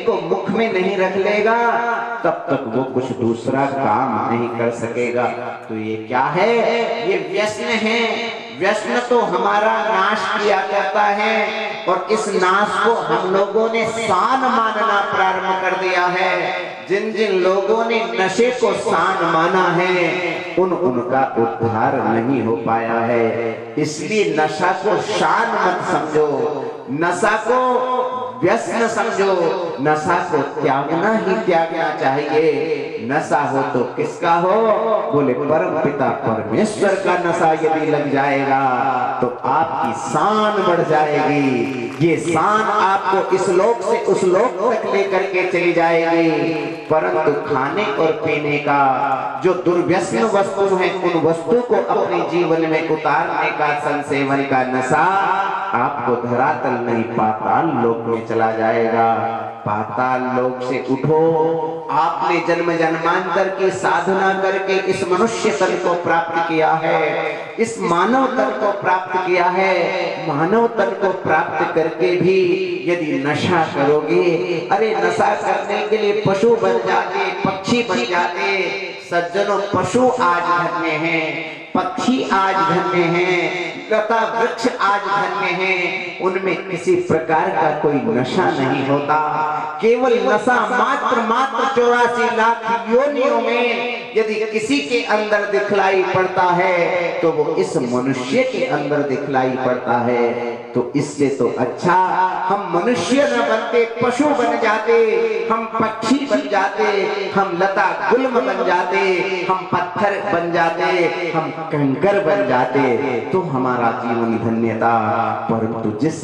को मुख में नहीं रख लेगा तब तक वो कुछ दूसरा काम नहीं कर सकेगा। तो ये क्या है? ये व्यसन है। व्यसन तो हमारा नाश किया करता है और इस नाश को हम लोगों ने सान मानना प्रारंभ कर दिया है। जिन जिन लोगों ने नशे को सान माना है उनका उद्धार नहीं हो पाया है। इसलिए नशा को शान मत समझो, नशा को व्यसन समझो, नशा को त्यागना ही त्यागना चाहिए। नशा हो तो किसका हो? बोले परम पिता परमेश्वर का नशा यदि लग जाएगा तो आपकी शान बढ़ जाएगी। ये शान आपको इस लोक से उस लोक तक लेकर के चली जाएगी। परंतु खाने और पीने का जो दुर्व्यसन वस्तु है उन वस्तु को अपने जीवन में उतारने का संसेवन का नशा आपको धरातल नहीं पाताल लोक में चला जाएगा। पाताल लोक से उठो। आपने जन्म जन्मांतर की साधना करके इस मनुष्य तन को प्राप्त किया है, इस मानव तन को प्राप्त किया है। मानव तन को प्राप्त करके भी यदि नशा करोगे, अरे नशा करने के लिए पशु बन जाते, पक्षी बन जाते। सज्जनों, पशु आज धन्य हैं, पक्षी आज धन्य हैं, लता वृक्ष आज धन्य हैं। उनमें किसी प्रकार का कोई नशा नहीं होता। केवल नशा मात्र 84 लाख योनियों में यदि किसी के अंदर दिखलाई पड़ता है तो वो इस मनुष्य के अंदर दिखलाई पड़ता है। तो इससे तो अच्छा हम मनुष्य न बनते, पशु बन जाते, हम पक्षी बन जाते, हम लता गुल्म बन जाते, हम पत्थर बन जाते, हम कंकर बन जाते, तो हमारा जीवन धन्यता। परंतु जिस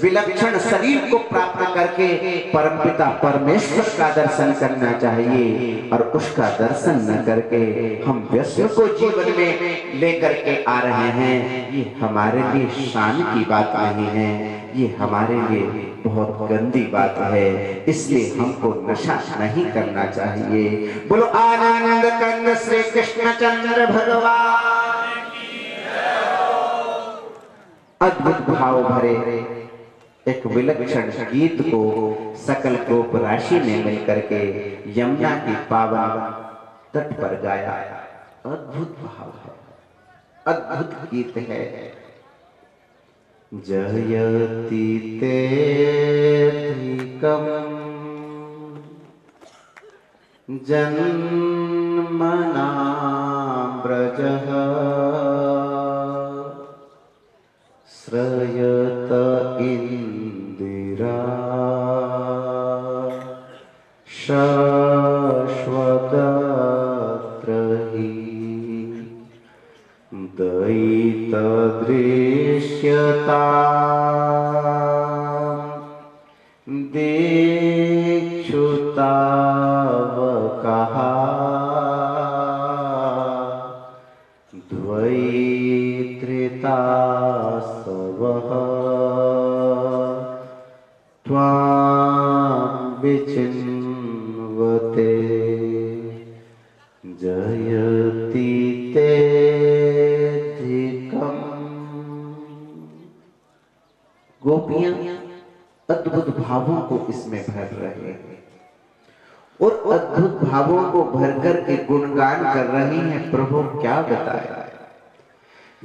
विलक्षण शरीर को प्राप्त करके परमपिता परमेश्वर का दर्शन करना चाहिए और उसका दर्शन न करके हम व्यसन को जीवन में लेकर के आ रहे हैं, ये हमारे लिए शान की बात नहीं है, ये हमारे लिए बहुत गंदी बात है। इसलिए हमको नशा नहीं करना चाहिए। बोलो आनंद कंद श्री कृष्ण चंद्र भगवान की जय हो। अद्भुत भाव भरे एक विलक्षण गीत को सकल गोप राशि ने मिलकर के यमुना की पावन तट पर गाया। अद्भुत भाव है, अद्भुत गीत है। जयति तेऽधिकम् जन्मना व्रजः श्रयत इन्दिरा शाश्वतत्र हि दयितदृश्यता दीक्षुतावकः द्वैत्रितासवः त्वां विचिन्वते जयति तेऽधिकम्। गोपियां अद्भुत भावों को इसमें भर रहे हैं और अद्भुत भावों को भर कर के गुणगान कर रही हैं। प्रभु क्या बताया,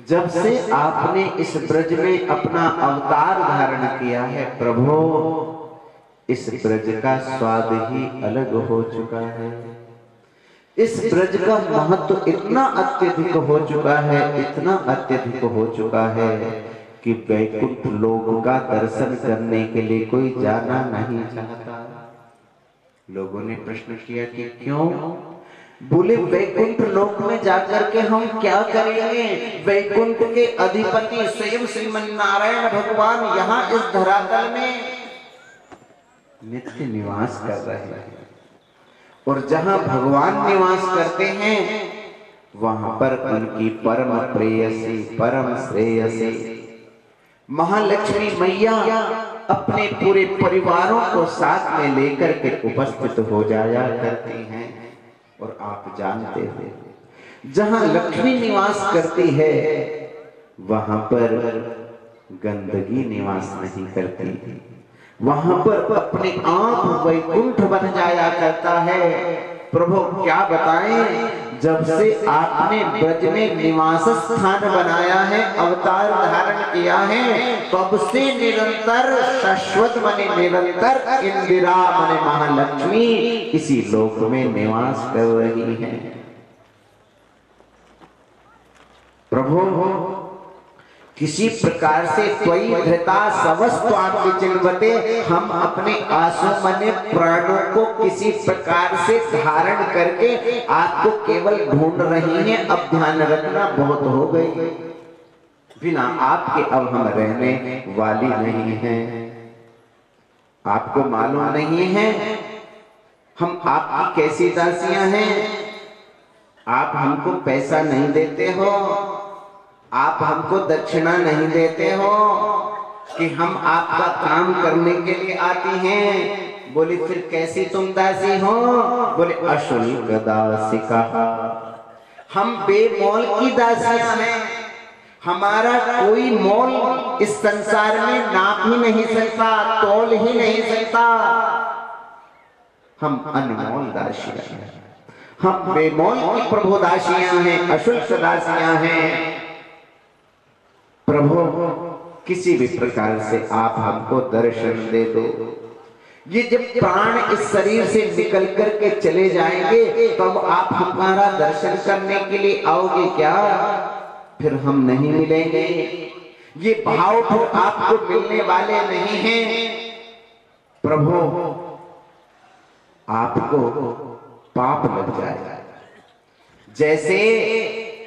जब से आपने इस ब्रज में अपना अवतार धारण किया है प्रभु, इस ब्रज का स्वाद ही अलग हो चुका है। इस ब्रज का महत्व इतना अत्यधिक हो चुका है, इतना अत्यधिक हो चुका है कि वैकुंठ लोक का दर्शन करने के लिए कोई जाना नहीं चाहता। लोगों ने प्रश्न किया कि क्यों? बोले वैकुंठ लोक में जाकर के हम क्या करेंगे? वैकुंठ के अधिपति स्वयं श्रीमन्नारायण भगवान यहाँ इस धरातल में नित्य निवास कर रहे हैं और जहाँ भगवान निवास करते हैं वहां पर उनकी परम प्रेयसी, परम श्रेयसी महालक्ष्मी मैया अपने पूरे परिवारों को साथ में लेकर के उपस्थित हो जाया करती हैं। और आप जानते हो जहां लक्ष्मी निवास करती है वहां पर गंदगी निवास नहीं करती। वहां पर अपने आप वैकुंठ बन जाया करता है। प्रभु क्या बताएं, जब से आपने ब्रज में निवास स्थान बनाया है, अवतार धारण किया है, तब से निरंतर शाश्वत मने निरंतर इंदिरा मने महालक्ष्मी इसी लोक में निवास कर रही है। प्रभु किसी प्रकार से त्वयि धृता सवस्त्वां विचिन्वते, हम अपने आंसू मने प्राणों को किसी प्रकार से धारण करके आपको केवल ढूंढ रही हैं। अब ध्यान रखना, बहुत हो गई, बिना आपके अब हम रहने वाली नहीं हैं। आपको मालूम नहीं है हम आपकी कैसी दासियां हैं। आप हमको पैसा नहीं देते हो, आप हमको दक्षिणा नहीं देते हो कि हम आपका काम करने के लिए आती हैं। बोले फिर कैसी तुम दासी हो? बोले अशुल्क दासिका, हम बेमोल की दासियां हैं। हमारा कोई मोल इस संसार में नाप ही नहीं सकता, तोल ही नहीं सकता। हम अनमोल दासियां हैं, हम बेमोल की प्रभु दासियां हैं, अशुल्क दासियां हैं। प्रभु किसी भी प्रकार से आप हमको दर्शन दे दो। ये जब प्राण इस शरीर से निकल करके चले जाएंगे तब आप हमारा दर्शन करने के लिए आओगे क्या? फिर हम नहीं मिलेंगे। ये भाव तो आपको मिलने वाले नहीं हैं। प्रभु आपको पाप लग जाएगा। जैसे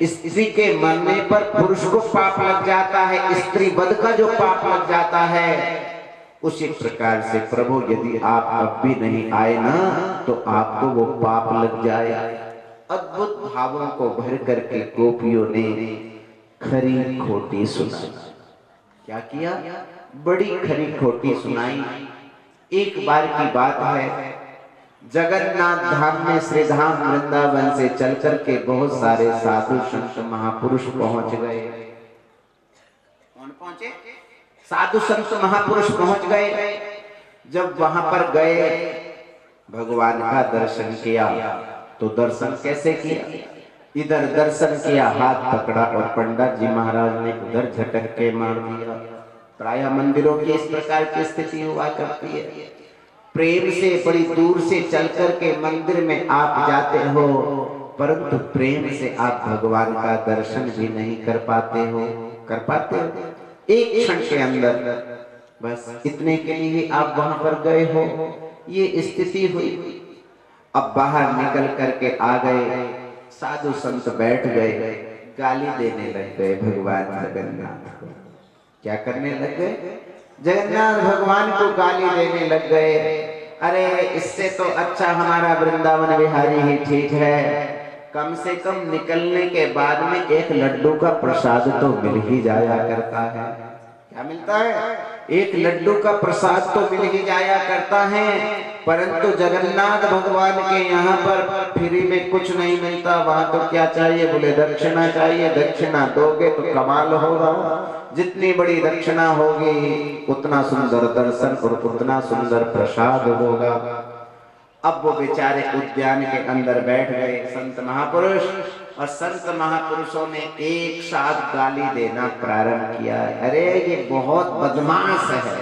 स्त्री के मरने पर पुरुष को पाप लग जाता है, स्त्री वध का जो पाप लग जाता है, उसी प्रकार से प्रभु यदि आप अब भी नहीं आए ना तो आपको वो पाप लग जाए। अद्भुत भावों को भर करके गोपियों ने खरी खोटी सुनाई। क्या किया? बड़ी खरी खोटी सुनाई। एक बार की बात है, जगन्नाथ धाम में श्री धाम वृंदावन से चल करके बहुत सारे साधु संत महापुरुष पहुंच गए। कौन पहुंचे? साधु संत महापुरुष पहुंच गए। जब वहां पर गए, भगवान का दर्शन किया। तो दर्शन कैसे किया? इधर दर्शन किया, हाथ पकड़ा और पंडित जी महाराज ने उधर झटक के मार दिया। प्राय मंदिरों की इस प्रकार की स्थिति हुआ करती है। प्रेम से बड़ी दूर से चल कर के मंदिर में आप जाते हो, परंतु प्रेम से आप भगवान का दर्शन भी नहीं कर पाते हो। कर पाते हो? एक क्षण के अंदर, बस इतने के लिए आप वहां पर गए हो, ये स्थिति हुई। अब बाहर निकल करके आ गए, साधु संत बैठ गए, गाली देने लग गए भगवान जगन्नाथ को। क्या करने लग गए? जगन्नाथ भगवान को गाली देने लग गए। अरे इससे तो अच्छा हमारा वृंदावन बिहारी ही ठीक है। कम से कम निकलने के बाद में एक लड्डू का प्रसाद तो मिल ही जाया करता है। क्या मिलता है? एक लड्डू का प्रसाद तो मिल ही जाया करता है। परंतु जगन्नाथ भगवान के यहाँ पर फ्री में कुछ नहीं मिलता। वहां तो क्या चाहिए? बोले दक्षिणा चाहिए। दक्षिणा दोगे तो कमाल होगा। जितनी बड़ी दक्षिणा होगी उतना सुंदर दर्शन और उतना सुंदर प्रसाद होगा। अब वो बेचारे उद्यान के अंदर बैठ गए संत महापुरुष, और संत महापुरुषों ने एक साथ गाली देना प्रारंभ किया। अरे ये बहुत बदमाश है,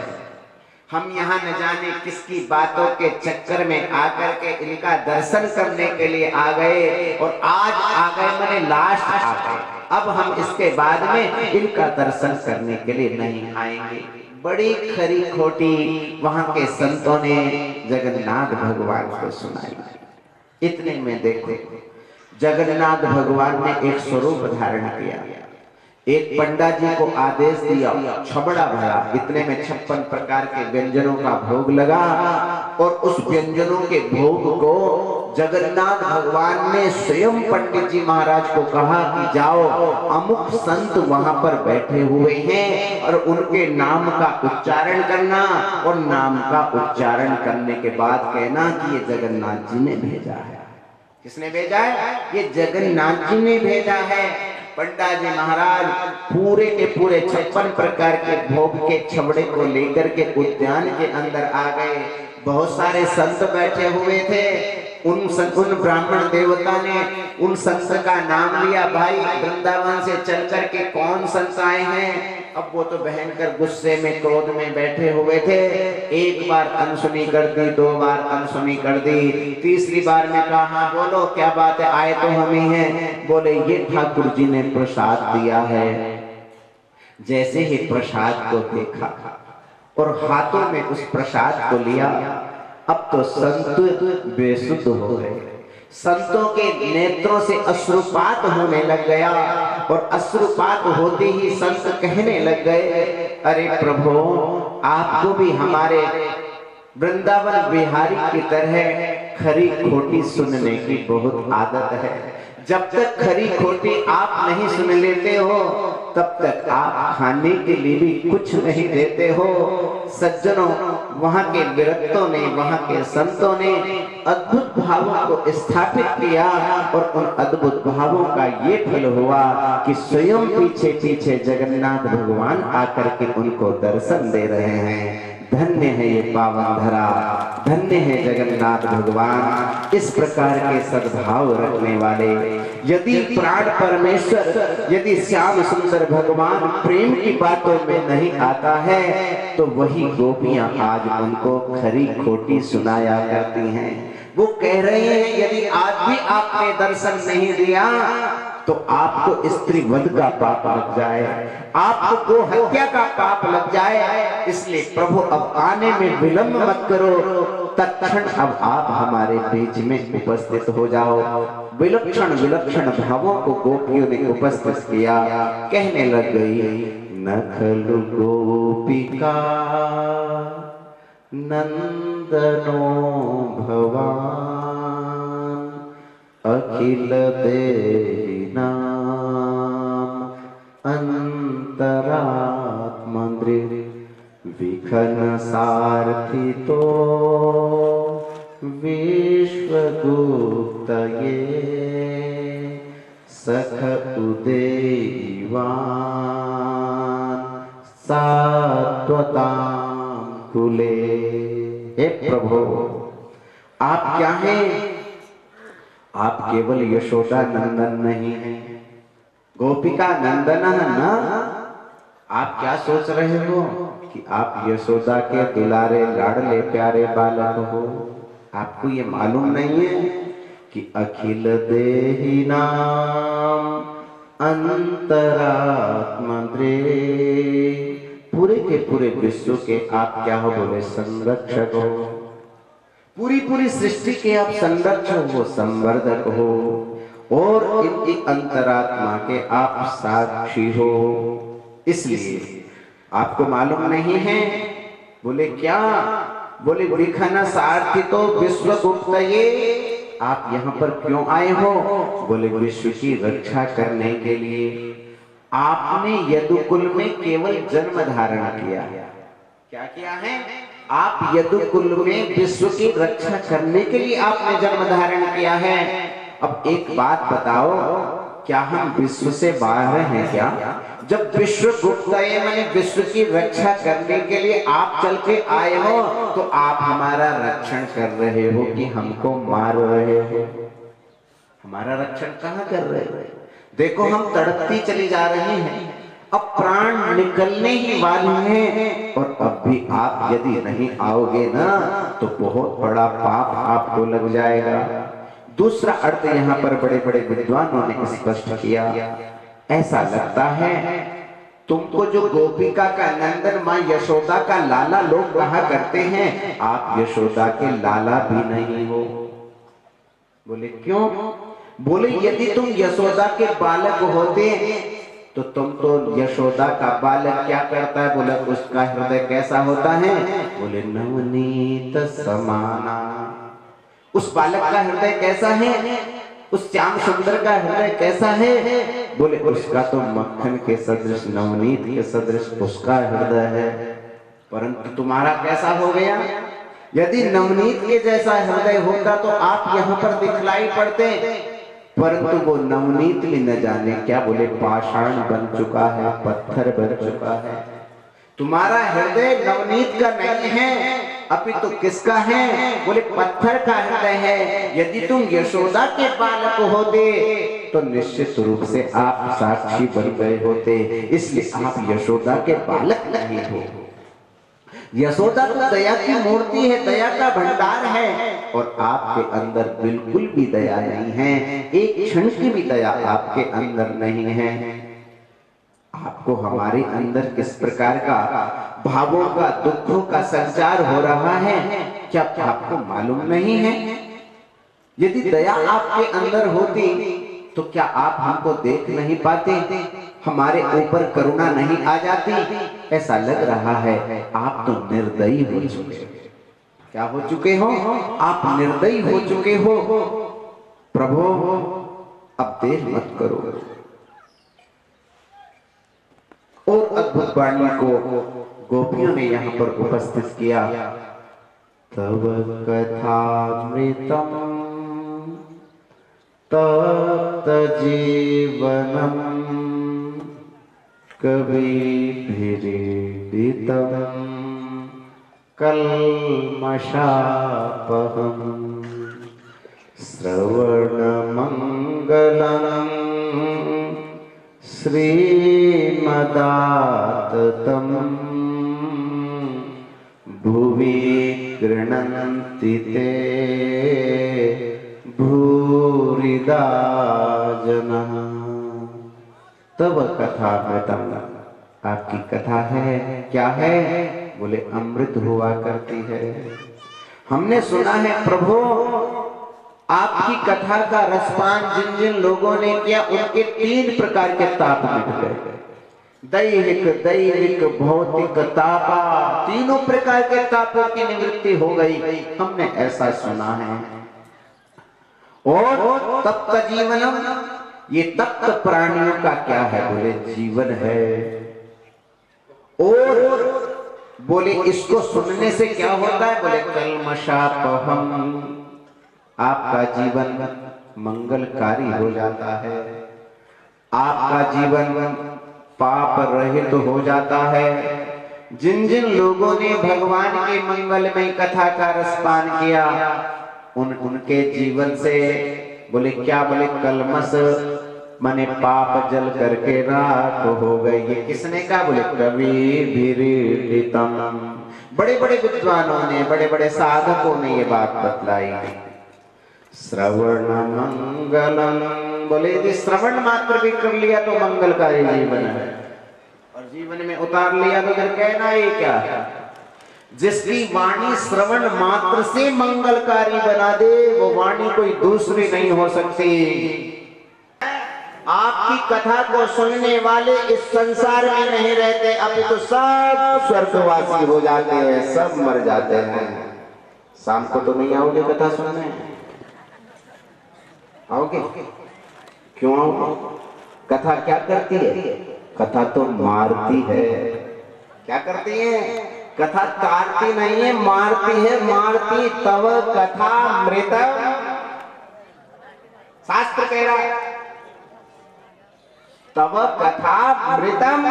हम यहाँ न जाने किसकी बातों के चक्कर में आकर के इनका दर्शन करने के लिए आ गए, और आज आ गए मैंने लास्ट आ गए। अब हम इसके बाद में इनका दर्शन करने के लिए नहीं आएंगे। बड़ी खरी खोटी वहां के संतों ने जगन्नाथ भगवान को सुनाई। इतने में देखो जगन्नाथ भगवान ने एक स्वरूप धारण किया। एक पंडा जी को आदेश दिया, छबड़ा भरा, इतने में 56 प्रकार के व्यंजनों का भोग लगा, और उस व्यंजनों के भोग को जगन्नाथ भगवान ने स्वयं पंडित जी महाराज को कहा कि जाओ, अमुक संत वहां पर बैठे हुए हैं और उनके नाम का उच्चारण करना, और नाम का उच्चारण करने के बाद कहना कि ये जगन्नाथ जी ने भेजा है। किसने भेजा है? ये जगन्नाथ जी ने भेजा है। पंडा जी महाराज पूरे के पूरे 56 प्रकार के भोग के छबड़े को लेकर के उद्यान के अंदर आ गए। बहुत सारे संत बैठे हुए थे। उन ब्राह्मण देवता ने उन संत का नाम लिया। भाई वृंदावन से चल कर के कौन संत आए हैं? अब वो तो भयंकर गुस्से में क्रोध में बैठे हुए थे। एक बार अनसुनी कर दी, 2 बार अनसुनी कर दी, तीसरी बार में कहा हाँ बोलो क्या बात है, आए तो हम ही हैं। बोले ये ठाकुर जी ने प्रसाद दिया है। जैसे ही प्रसाद को देखा और हाथों में उस प्रसाद को लिया, अब तो संत बेसुध हो गए। संतों के नेत्रों से अश्रुपात होने लग गया और अश्रुपात होते ही संत कहने लग गए, अरे प्रभु आपको भी हमारे वृंदावन बिहारी की तरह खरी खोटी सुनने की बहुत आदत है। जब तक खरी खोटी आप नहीं सुन लेते हो तब तक आप खाने के लिए भी कुछ नहीं देते हो। सज्जनों, वहां के विरक्तों ने, वहां के संतों ने अद्भुत भावों को स्थापित किया और उन अद्भुत भावों का ये फल हुआ कि स्वयं पीछे पीछे जगन्नाथ भगवान आकर के उनको दर्शन दे रहे हैं। धन्य है ये पावन धरा, धन्य है जगन्नाथ भगवान, इस प्रकार के सद्भाव रखने वाले। यदि प्राण परमेश्वर, यदि श्याम सुंदर भगवान प्रेम की बातों में नहीं आता है तो वही गोपियां आज उनको खरी खोटी सुनाया करती हैं। वो कह रहे हैं यदि आज भी आपने दर्शन नहीं दिया तो आपको स्त्री वध का पाप लग जाए, आपको गो हत्या का पाप लग जाए। इसलिए प्रभु अब आने में विलंब मत करो, तत्क्षण अब आप हमारे बीच में उपस्थित हो जाओ। विलक्षण विलक्षण भावों को गोपियों ने उपस्थित किया। कहने लग गई, नखलु गोपिका नंदनो भवान अखिल देहिनां अंतरात्मदृ विघ्न सारथितो विश्वगुप्तये सख उदेवान सात्वतां कुले। हे प्रभु, आप क्या हैं? आप केवल यशोदा नंदन नहीं है, गोपिका नंदन ना। आप क्या सोच रहे हो कि आप यशोदा के दुलारे लाडले प्यारे बालक हो? आपको ये मालूम नहीं है कि अखिल देहिनां अंतरात्मद्रे, पूरे के पूरे विश्व के आप क्या हो? बोले संरक्षक हो। पूरी पूरी सृष्टि के आप संरक्षक हो, संवर्धक हो और इनकी अंतरात्मा के आप साक्षी हो। इसलिए आपको मालूम नहीं है? बोले क्या? बोले विघ्न सारथितो विश्वगुप्तये, आप यहाँ पर क्यों आए हो? बोले विश्व की रक्षा करने के लिए। आपने यदुकुल में केवल जन्म धारण किया। क्या किया है? आप यदुकुल में विश्व की रक्षा करने के लिए आपने जन्म धारण किया है। अब एक बात बताओ, क्या हम विश्व से बाहर हैं क्या? जब विश्व गुप्त माने विश्व की रक्षा करने के लिए आप चल के आए हो तो आप हमारा रक्षण कर रहे हो कि हमको मार रहे हो? हमारा रक्षण कहाँ कर रहे हो? देखो हम तड़पती चली जा रही हैं, अब प्राण निकलने ही वाली हैं और अब भी आप यदि नहीं आओगे ना तो बहुत बड़ा पाप आपको लग जाएगा। दूसरा अर्थ यहाँ पर बड़े बड़े विद्वानों ने स्पष्ट किया। ऐसा लगता है तुमको जो गोपिका का नंदन माँ यशोदा का लाला लोग कहा करते हैं, आप यशोदा के लाला भी नहीं हो। बोले क्यों? बोले यदि तुम यशोदा के बालक होते तो तुम तो यशोदा का बालक क्या करता है? बोले उसका हृदय कैसा होता है? बोले नवनीत समाना। उस बालक का हृदय कैसा है? उस श्याम सुंदर का हृदय कैसा है? बोले उसका तो मक्खन के सदृश, नवनीत के सदृश उसका हृदय है। परंतु तुम्हारा कैसा हो गया? यदि नवनीत के जैसा हृदय होता तो आप यहाँ पर दिखलाई पड़ते, परंतु वो नवनीत भी न जाने क्या बोले पाषाण बन चुका है, पत्थर बन चुका है। तुम्हारा हृदय नवनीत का नहीं है, अपितु किसका है? बोले पत्थर का हृदय है। यदि तुम यशोदा के बालक होते तो निश्चित रूप से आप साक्षी बन गए होते, इसलिए आप यशोदा के बालक नहीं हो। यशोदा तो दया की मूर्ति है, दया का भंडार है, और आपके अंदर बिल्कुल भी दया नहीं है, एक क्षण की भी दया आपके अंदर नहीं है। आपको हमारे अंदर किस प्रकार का भावों का, दुखों का संचार हो रहा है, क्या आपको मालूम नहीं है? यदि दया आपके अंदर होती तो क्या आप हमको देख नहीं पाते? हमारे ऊपर करुणा नहीं आ जाती? ऐसा लग रहा है आप तो निर्दयी हो चुके हो। क्या हो चुके हो? आप निर्दयी हो चुके हो। प्रभु अब देर मत करो। और अद्भुत वाणी को गोपियों ने यहाँ पर उपस्थित किया। तव कथामृतम तप्त जीवनम कविभिरीडितम कल्मषापहम् श्रवणमंगलम् श्रीमदाततं भुवि गृह्णन्ति ते भूरिदा जनः। तब कथामृतम, आपकी कथा है, क्या है? बोले अमृत हुआ करती है। हमने सुना है प्रभु आपकी कथा का रसपान जिन जिन लोगों ने किया उनके 3 प्रकार के ताप मिट गए। दैहिक, दैविक, भौतिक तापा, तीनों प्रकार के तापों की निवृत्ति हो गई, हमने ऐसा सुना है। और तप्त जीवनम, ये तप्त प्राणियों का क्या है? बोले जीवन है। और बोले इसको सुनने से क्या होता है? बोले कल्मषापहम्, आपका जीवन मंगलकारी हो जाता है, आपका जीवन पाप रहित हो जाता है। जिन जिन लोगों ने भगवान के मंगलमय कथा का रसपान किया उनके जीवन से बोले क्या? बोले कलमस मने पाप जल करके राख हो गए। ये किसने कहा? बोले कविभिरीडितम, बड़े बड़े विद्वानों ने, बड़े बड़े साधकों ने ये बात बतलाई। श्रवण मंगलम, बोले यदि श्रवण मात्र भी कर लिया तो मंगलकारी जीवन है, और जीवन में उतार लिया तो फिर कहना ही क्या है? जिसकी वाणी श्रवण मात्र से मंगलकारी बना दे वो वाणी कोई दूसरी नहीं हो सकती। आपकी कथा को सुनने वाले इस संसार में नहीं रहते, अभी तो सब स्वर्गवासी हो जाते हैं, सब मर जाते हैं। शाम को तो नहीं आओगे कथा सुनने? आओगे? क्यों आओगे? कथा क्या करती है? कथा तो मारती है। क्या करती है? कथा काटती नहीं है, मारती है। मारती तव कथा मृतम, शास्त्र कह रहा है तव कथा मृतम,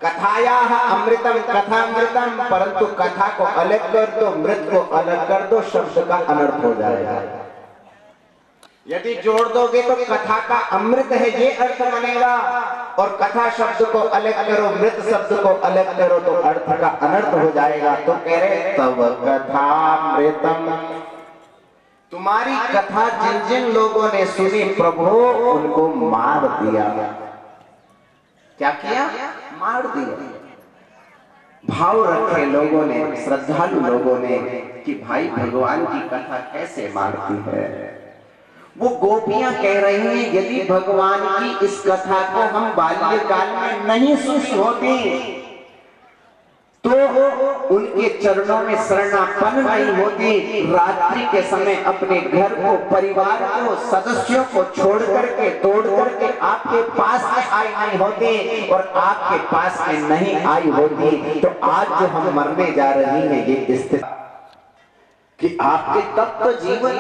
कथायाः अमृतम कथामृतम, परंतु कथा को अलग कर दो, मृत को अलग कर दो, शब्द का अनर्थ हो जाएगा। यदि जोड़ दोगे तो कथा का अमृत है ये अर्थ बनेगा, और कथा शब्द को अलग करो, मृत शब्द को अलग करो तो अर्थ का अनर्थ हो जाएगा। तो कह रहे तव कथामृतम, तुम्हारी कथा जिन जिन लोगों ने सुनी प्रभु उनको मार दिया। क्या किया? मार दिया। भाव रखे लोगों ने, श्रद्धालु लोगों ने कि भाई भगवान की कथा कैसे मारती है। वो गोपियां कह रही हैं यदि भगवान की इस कथा को हम बाल्यकाल में नहीं सुनी होती तो उनके चरणों में शरणापन नहीं होती, रात्रि के समय अपने घर को, परिवार को, सदस्यों को छोड़ करके, तोड़ करके आपके पास में आई नहीं होती, और आपके पास में नहीं आई होती तो आज जो हम मरने जा रही हैं ये स्थिति कि आपके तप्त जीवन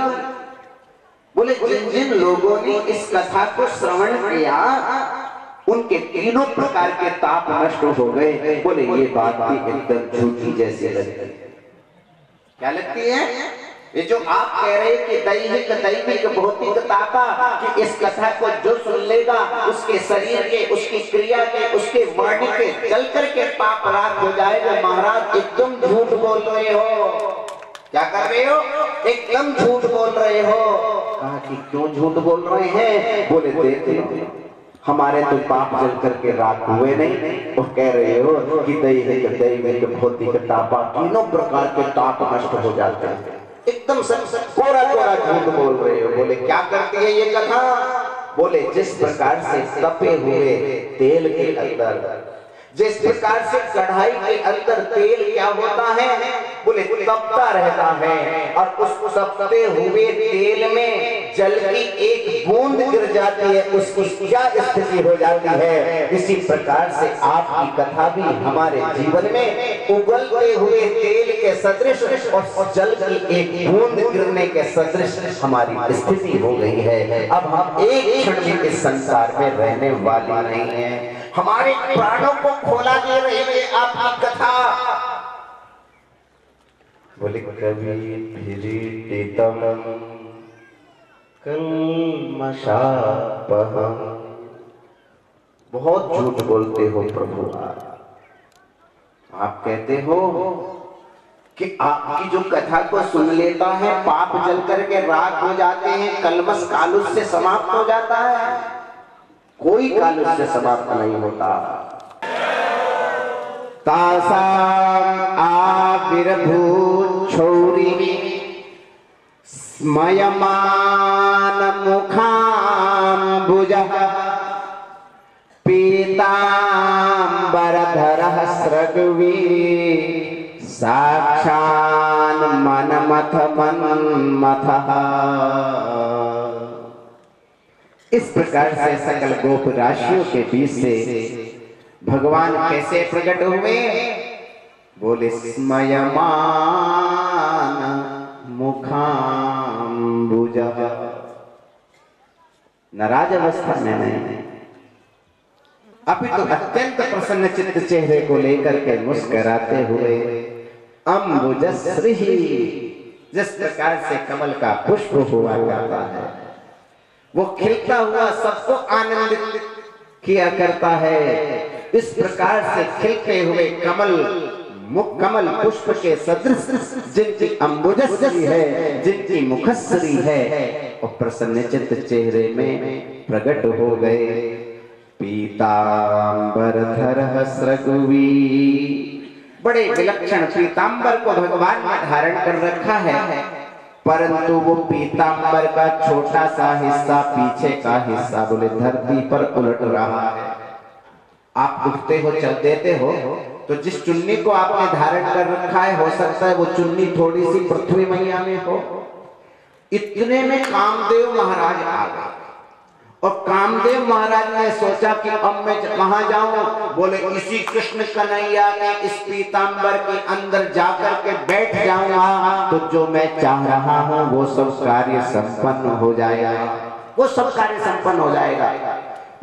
बोले जिन जिन लोगों ने इस कथा को श्रवण किया उनके तीनों प्रकार के ताप नष्ट हो गए। बोले ये बात भी एकदम झूठी जैसी लगती है। क्या लगती है? ये जो आप कह रहे कि दैहिक दैविक भौतिक तापा, कि इस कथा को जो सुन लेगा उसके शरीर के, उसकी क्रिया के, उसके वाणी के जल करके पाप रात हो जाएगा। महाराज एकदम झूठ बोल रहे हो। क्या कर रहे हो? एकदम झूठ बोल रहे हो। कहा कि क्यों झूठ बोल रहे हैं? बोले देख हमारे तो पाप जल करके राख हुए नहीं, और कह रहे हो कि दैहिक दैविक भौतिक तापा तीनों प्रकार के ताप नष्ट हो जाते हैं। एकदम कोरा कोरा झूठ बोल रहे हो। बोले क्या करती है ये कथा? बोले जिस प्रकार से तपे हुए तेल के अंदर, जिस प्रकार से कढ़ाई के अंदर तेल क्या होता है? बोले तपता रहता है, और उस तपते हुए तेल में जल की एक बूंद गिर जाती है, उसकी क्या स्थिति हो जाती है? इसी प्रकार से आपकी कथा भी हमारे जीवन में उबलते हुए तेल के सदृश और जल की एक बूंद गिरने के सदृश हमारी स्थिति हो गई है। अब हम एक क्षण में इस संसार में रहने वाले नहीं है। हमारे प्राणों को खोला दे रही है आपकी कथा। बोले कभी भिरीटितम कल्मषापहम्। बहुत झूठ बोलते हो प्रभु। आप कहते हो कि आपकी जो कथा को सुन लेता है पाप जल करके राख हो जाते हैं, कलमश कालुष से समाप्त हो जाता है। कोई कालुष से समाप्त नहीं होता। तासाम आविर्भूत छौरी स्मयमान मुखाम्बुजः पीताम्बरधरः स्रग्वी साक्षान् मनमथ मन्मथः। इस प्रकार से सकल गोप राशियों के बीच से भगवान कैसे प्रकट हुए? बोले स्मयमान मुखाम्बुजः। नाराज अवस्था में नहीं, अभी तो अत्यंत प्रसन्न चित्त चेहरे को लेकर के मुस्कुराते हुए अम्बुजश्री, जिस प्रकार से कमल का पुष्प हुआ करता है, वो खिलता हुआ सबको आनंदित किया करता है। इस प्रकार से खिलते हुए कमल पुष्प के सदृश जिनकी अम्बुजश्री है, जिनकी मुखश्री है, और प्रसन्नचित्त चेहरे में प्रकट हो गए। पीताम्बरधरः स्रग्वी, बड़े विलक्षण पीताम्बर को भगवान ने धारण कर रखा है, परंतु वो पीताम्बर का छोटा सा हिस्सा, पीछे का हिस्सा बोले धरती पर उलट रहा है। आप उठते हो, चल देते हो, तो जिस चुन्नी को आपने धारण कर रखा है, हो सकता है वो चुन्नी थोड़ी सी पृथ्वी मैया में हो। इतने में कामदेव महाराज आ गए, और कामदेव महाराज ने सोचा कि अब मैं कहां जाऊं? बोले इसी कृष्ण कन्हैया के इस पीताम्बर के अंदर जाकर के बैठ जाऊंगा, तो जो मैं चाह रहा हूं वो सब कार्य संपन्न हो जाएगा, वो सब कार्य संपन्न हो जाएगा।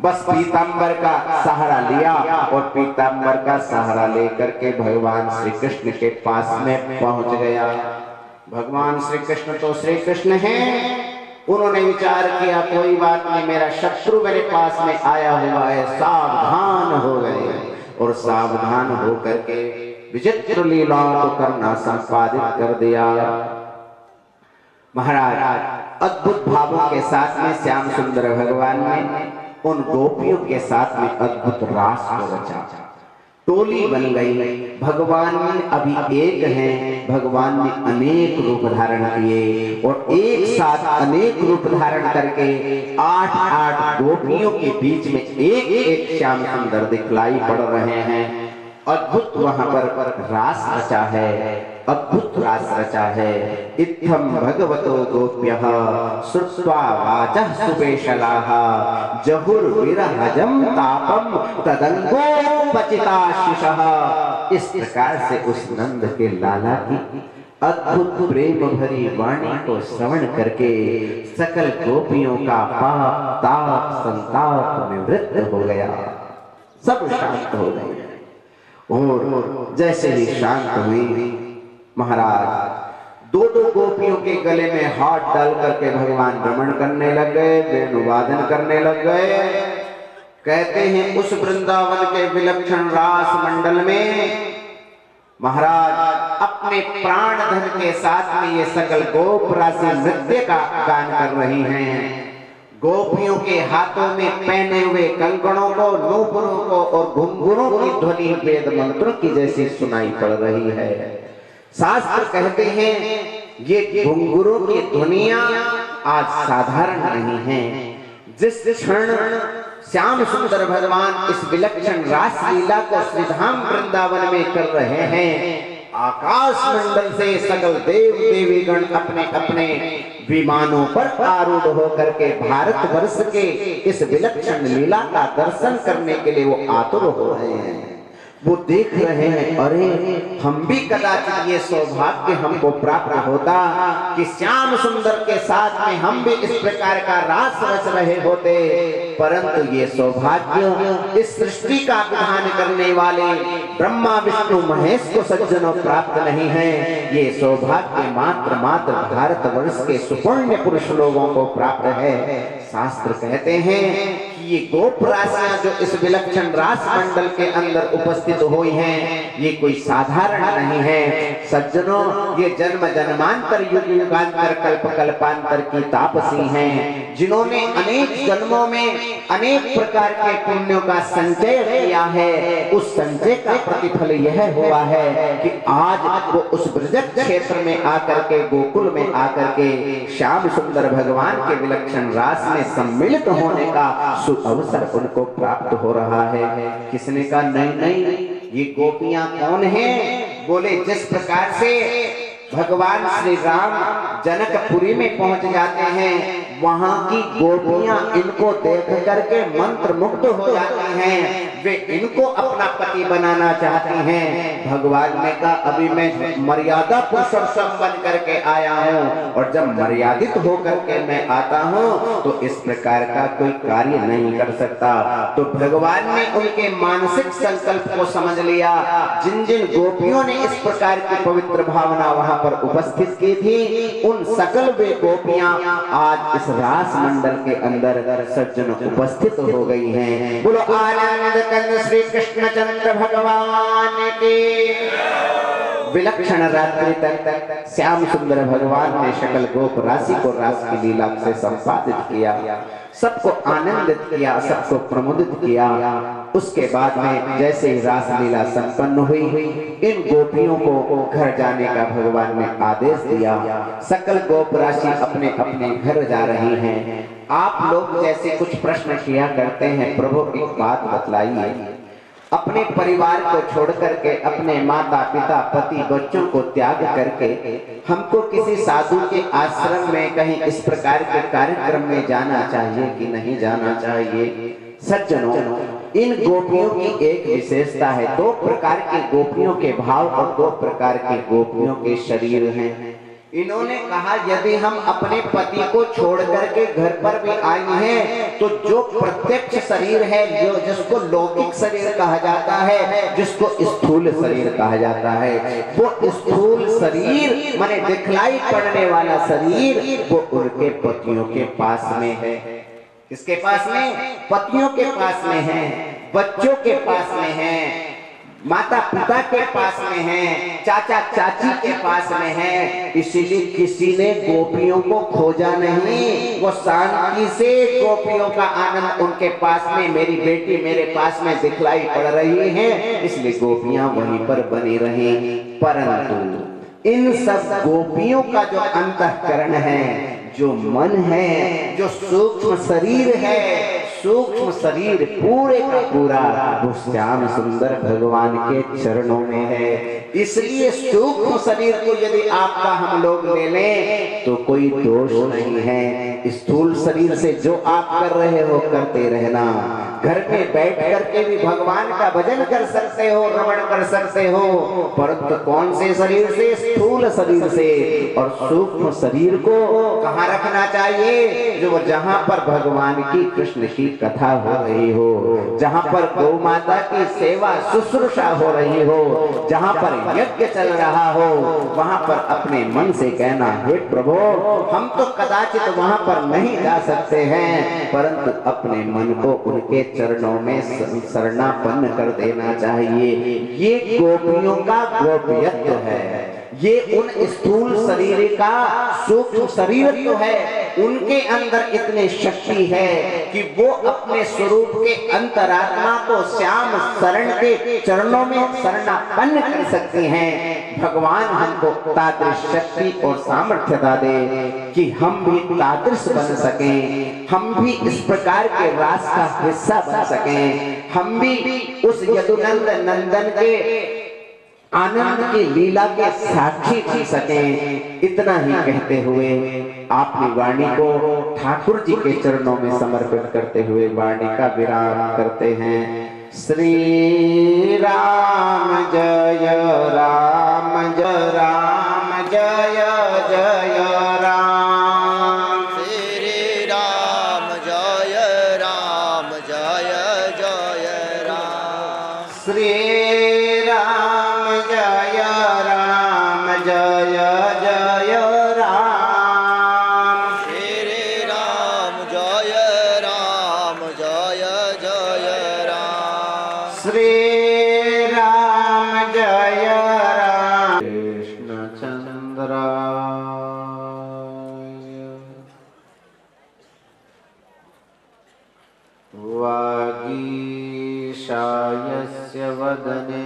बस पीताम्बर का सहारा लिया, और पीताम्बर का सहारा लेकर के भगवान श्री कृष्ण के पास में पहुंच गया। भगवान श्री कृष्ण तो श्री कृष्ण हैं, उन्होंने विचार किया कोई बात नहीं, मेरा शत्रु मेरे पास में आया हुआ है, सावधान हो गए, और सावधान होकर के विचित्र लीलाओं को करना संपादित कर दिया। महाराज अद्भुत भावों के साथ में श्याम सुंदर भगवान ने उन गोपियों के साथ में अद्भुत रास को रचा, टोली बन गई। भगवान अभी एक हैं, भगवान ने अनेक रूप धारण किए, और एक साथ अनेक रूप धारण करके 8-8 गोपियों के बीच में एक एक श्याम सुंदर दिखलाई पड़ रहे हैं। अद्भुत वहां पर रास रचा है, अद्भुत रास रचा है। इत्थम भगवतो गोप्यः श्रुत्वा वाचः सुपेशलाः जहुर्विरहजं तापम तदंगोपचिताशिषः। इस प्रकार से उस नंद के लाला की अद्भुत प्रेम भरी वाणी को श्रवण करके सकल गोपियों का पाप ताप संताप निवृत्त हो गया, सब शांत हो गए। और जैसे ही शांत हुई, महाराज दो गोपियों के गले में हाथ डाल करके भगवान रमण करने लग गए, वेणुवादन करने लग गए। कहते हैं उस वृंदावन के विलक्षण रास मंडल में महाराज अपने प्राण धन के साथ में ये सकल गोप राशि नृत्य का गान कर रही हैं। गोपियों के हाथों में पहने हुए कंगनों को, नूपुरों को और घुंघरूओं की ध्वनि वेद मंत्रों की जैसी सुनाई पड़ रही है। शास्त्र कहते हैं ये घुंघरूओं की ध्वनियां आज साधारण नहीं हैं। जिस क्षण श्याम सुंदर भगवान इस विलक्षण रास लीला को श्रीधाम वृंदावन में कर रहे हैं, आकाश मंडल से सकल देव देवीगण अपने अपने विमानों पर आरूढ़ होकर के भारतवर्ष के इस विलक्षण लीला का दर्शन करने के लिए वो आतुर हो रहे हैं। वो देख रहे हैं, अरे हम भी कदाचित ये सौभाग्य हमको प्राप्त होता कि श्याम सुंदर के साथ में हम भी इस प्रकार का रास रच रहे होते, परंतु ये सौभाग्य इस सृष्टि का विधान करने वाले ब्रह्मा विष्णु महेश को सज्जनों प्राप्त नहीं है। ये सौभाग्य मात्र भारतवर्ष के सुपुण्य पुरुष लोगों को प्राप्त है। शास्त्र कहते हैं कि ये गोप राशियां जो इस विलक्षण रास मंडल के अंदर उपस्थित हुई हैं, ये कोई साधारण नहीं है। सज्जनों, ये जन्म जन्मांतर युग युगांतर कल्प कल्पांतर की तापसी हैं, जिन्होंने अनेक जन्मों में अनेक प्रकार के पुण्यों का संचय किया है। उस संचय का प्रतिफल यह हुआ है कि आज वो उस ब्रज क्षेत्र में आकर के, गोकुल में आकर के श्याम सुंदर भगवान के विलक्षण रास में सम्मिलित होने का अवसर उनको प्राप्त हो रहा है। किसने कहा नहीं, ये गोपियां कौन हैं? बोले जिस प्रकार से भगवान श्री राम जनकपुरी में पहुंच जाते हैं, वहां की गोपियां इनको देख करके मंत्र मुग्ध हो जाती हैं, वे इनको अपना पति बनाना चाहती हैं। भगवान ने कहा अभी मैं मर्यादा पुरुषोत्तम बन करके आया हूँ, और जब मर्यादित होकर के मैं आता हूँ तो इस प्रकार का कोई कार्य नहीं कर सकता। तो भगवान ने उनके मानसिक संकल्प को समझ लिया। जिन जिन गोपियों ने इस प्रकार की पवित्र भावना वहां पर उपस्थित की थी, उन सकल वे गोपियां आज इस रास मंडल के अंदर सज्जन उपस्थित हो गई हैं। बोलो आनंद कंद श्री कृष्ण चंद्र भगवान के। विलक्षण रात्रि तक श्याम सुंदर भगवान ने सकल गोप राशि को रास की लीला से संपादित किया, सबको आनंदित किया, सबको प्रमुदित किया। उसके बाद में जैसे ही रास लीला संपन्न हुई, इन गोपियों को घर जाने का भगवान ने आदेश दिया। सकल गोप राशि अपने अपने घर जा रही हैं। आप लोग जैसे कुछ प्रश्न किया करते हैं, प्रभु एक बात बतलाइए, अपने परिवार को छोड़ करके, अपने माता पिता पति बच्चों को त्याग करके हमको किसी साधु के आश्रम में कहीं इस प्रकार के कार्यक्रम में जाना चाहिए कि नहीं जाना चाहिए? सज्जनों, इन गोपियों की एक विशेषता है। दो प्रकार के गोपियों के भाव और दो प्रकार के गोपियों के शरीर हैं। इन्होंने कहा यदि हम अपने पति को छोड़ करके घर पर भी आई हैं, तो जो प्रत्यक्ष शरीर है, जो जिसको लौकिक शरीर कहा जाता है, जिसको स्थूल शरीर कहा जाता है, वो स्थूल शरीर माने दिखलाई पड़ने वाला शरीर वो उनके पतियों के पास में है। किसके पास में? पतियों के पास में है, बच्चों के पास में है, माता पिता के पास में है, चाचा चाची के पास में है। इसीलिए किसी ने गोपियों को खोजा नहीं, वो शांति से गोपियों का आनंद उनके पास में, मेरी बेटी मेरे पास में दिखलाई पड़ रही है, इसलिए गोपियां वहीं पर बनी रही। परंतु इन सब गोपियों का जो अंतःकरण है, जो मन है, जो सूक्ष्म शरीर है, सूक्ष्म शरीर पूरे का पूरा वो श्याम सुंदर भगवान के चरणों में है। इसलिए सूक्ष्म शरीर को यदि आपका हम लोग ले लें तो कोई दोष नहीं है। स्थूल शरीर से जो आप कर रहे हो करते रहना, घर में बैठ करके भी भगवान का भजन कर सकते हो, रमण कर सकते हो, परंतु कौन से शरीर से? स्थूल शरीर से। और सूक्ष्म शरीर को कहाँ रखना चाहिए? जो जहाँ पर भगवान की, कृष्ण की कथा हो रही हो, जहाँ पर गौ माता की सेवा शुश्रूषा हो रही हो, जहाँ पर यज्ञ चल रहा हो, वहाँ पर अपने मन से कहना, हे प्रभु, हम तो कदाचित वहाँ पर नहीं जा सकते हैं, परंतु अपने मन को उनके चरणों में शरणापन्न कर देना चाहिए। ये गोपियों का गोपियत्व है। ये उन स्थूल शरीर का सूक्ष्म शरीर तो है, उनके अंदर इतनी शक्ति है कि वो अपने स्वरूप के अंतरात्मा को श्याम शरण के चरणों में शरणापन्न कर सकती हैं। भगवान हमको तादृश शक्ति और सामर्थ्यता दे कि हम भी तादृश बन सकें, हम भी इस प्रकार के रास का हिस्सा बन सकें, हम भी उस यदुनंद नंदन के आनंद की लीला के साक्षी जी सकें। इतना ही कहते हुए आपकी वाणी को ठाकुर जी के चरणों में समर्पित करते हुए वाणी का विराम करते हैं। श्री राम जय राम जय राम जय जय राम। श्री राम जय राम जय जय राम। श्री राम जय राम जय जय राम। श्री राम जय राम जय जय राम। श्री राम जय राम। कृष्ण चंद्राय वागीशायस्य वदने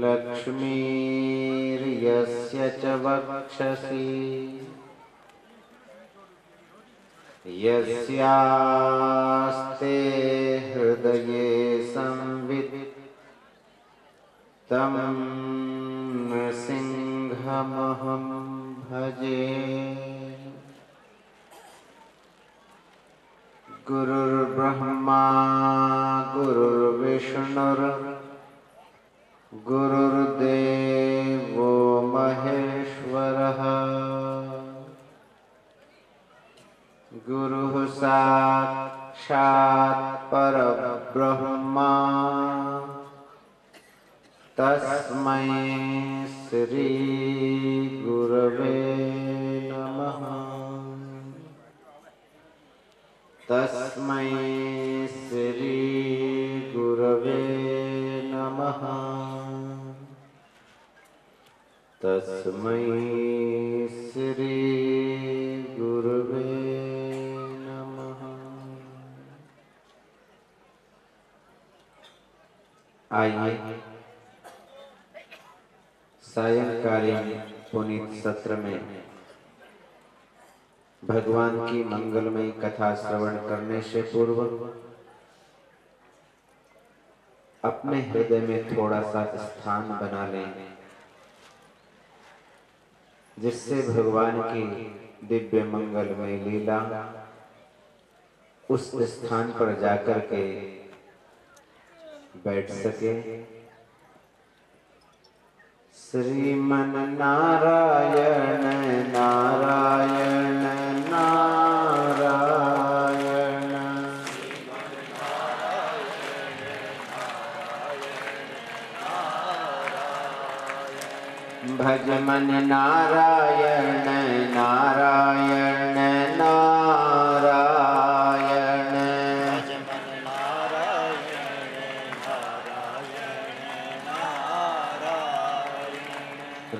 लक्ष्मीर्यस्य च वक्षसि यस्यास्ते हृदये संवित् तं नृसिंहमहं भजे। गुरुर्ब्रह्मा गुरुर्विष्णुर् गुरुर्देवो महेश्वरः। गुरुः साक्षात् परब्रह्मा तस्मै श्री गुरवे नमः। तस्मै श्री गुरवे नमः। तस्मै श्री गुरवे नमः। आइए सायंकालीन पुनीत सत्र में भगवान की मंगलमयी कथा श्रवण करने से पूर्व अपने हृदय में थोड़ा सा स्थान बना लें, जिससे भगवान की दिव्य मंगलमय लीला उस स्थान पर जाकर के बैठ सके। श्रीमन नारायण नारायण नारायण। भज मन नारायण नारायण नारायण।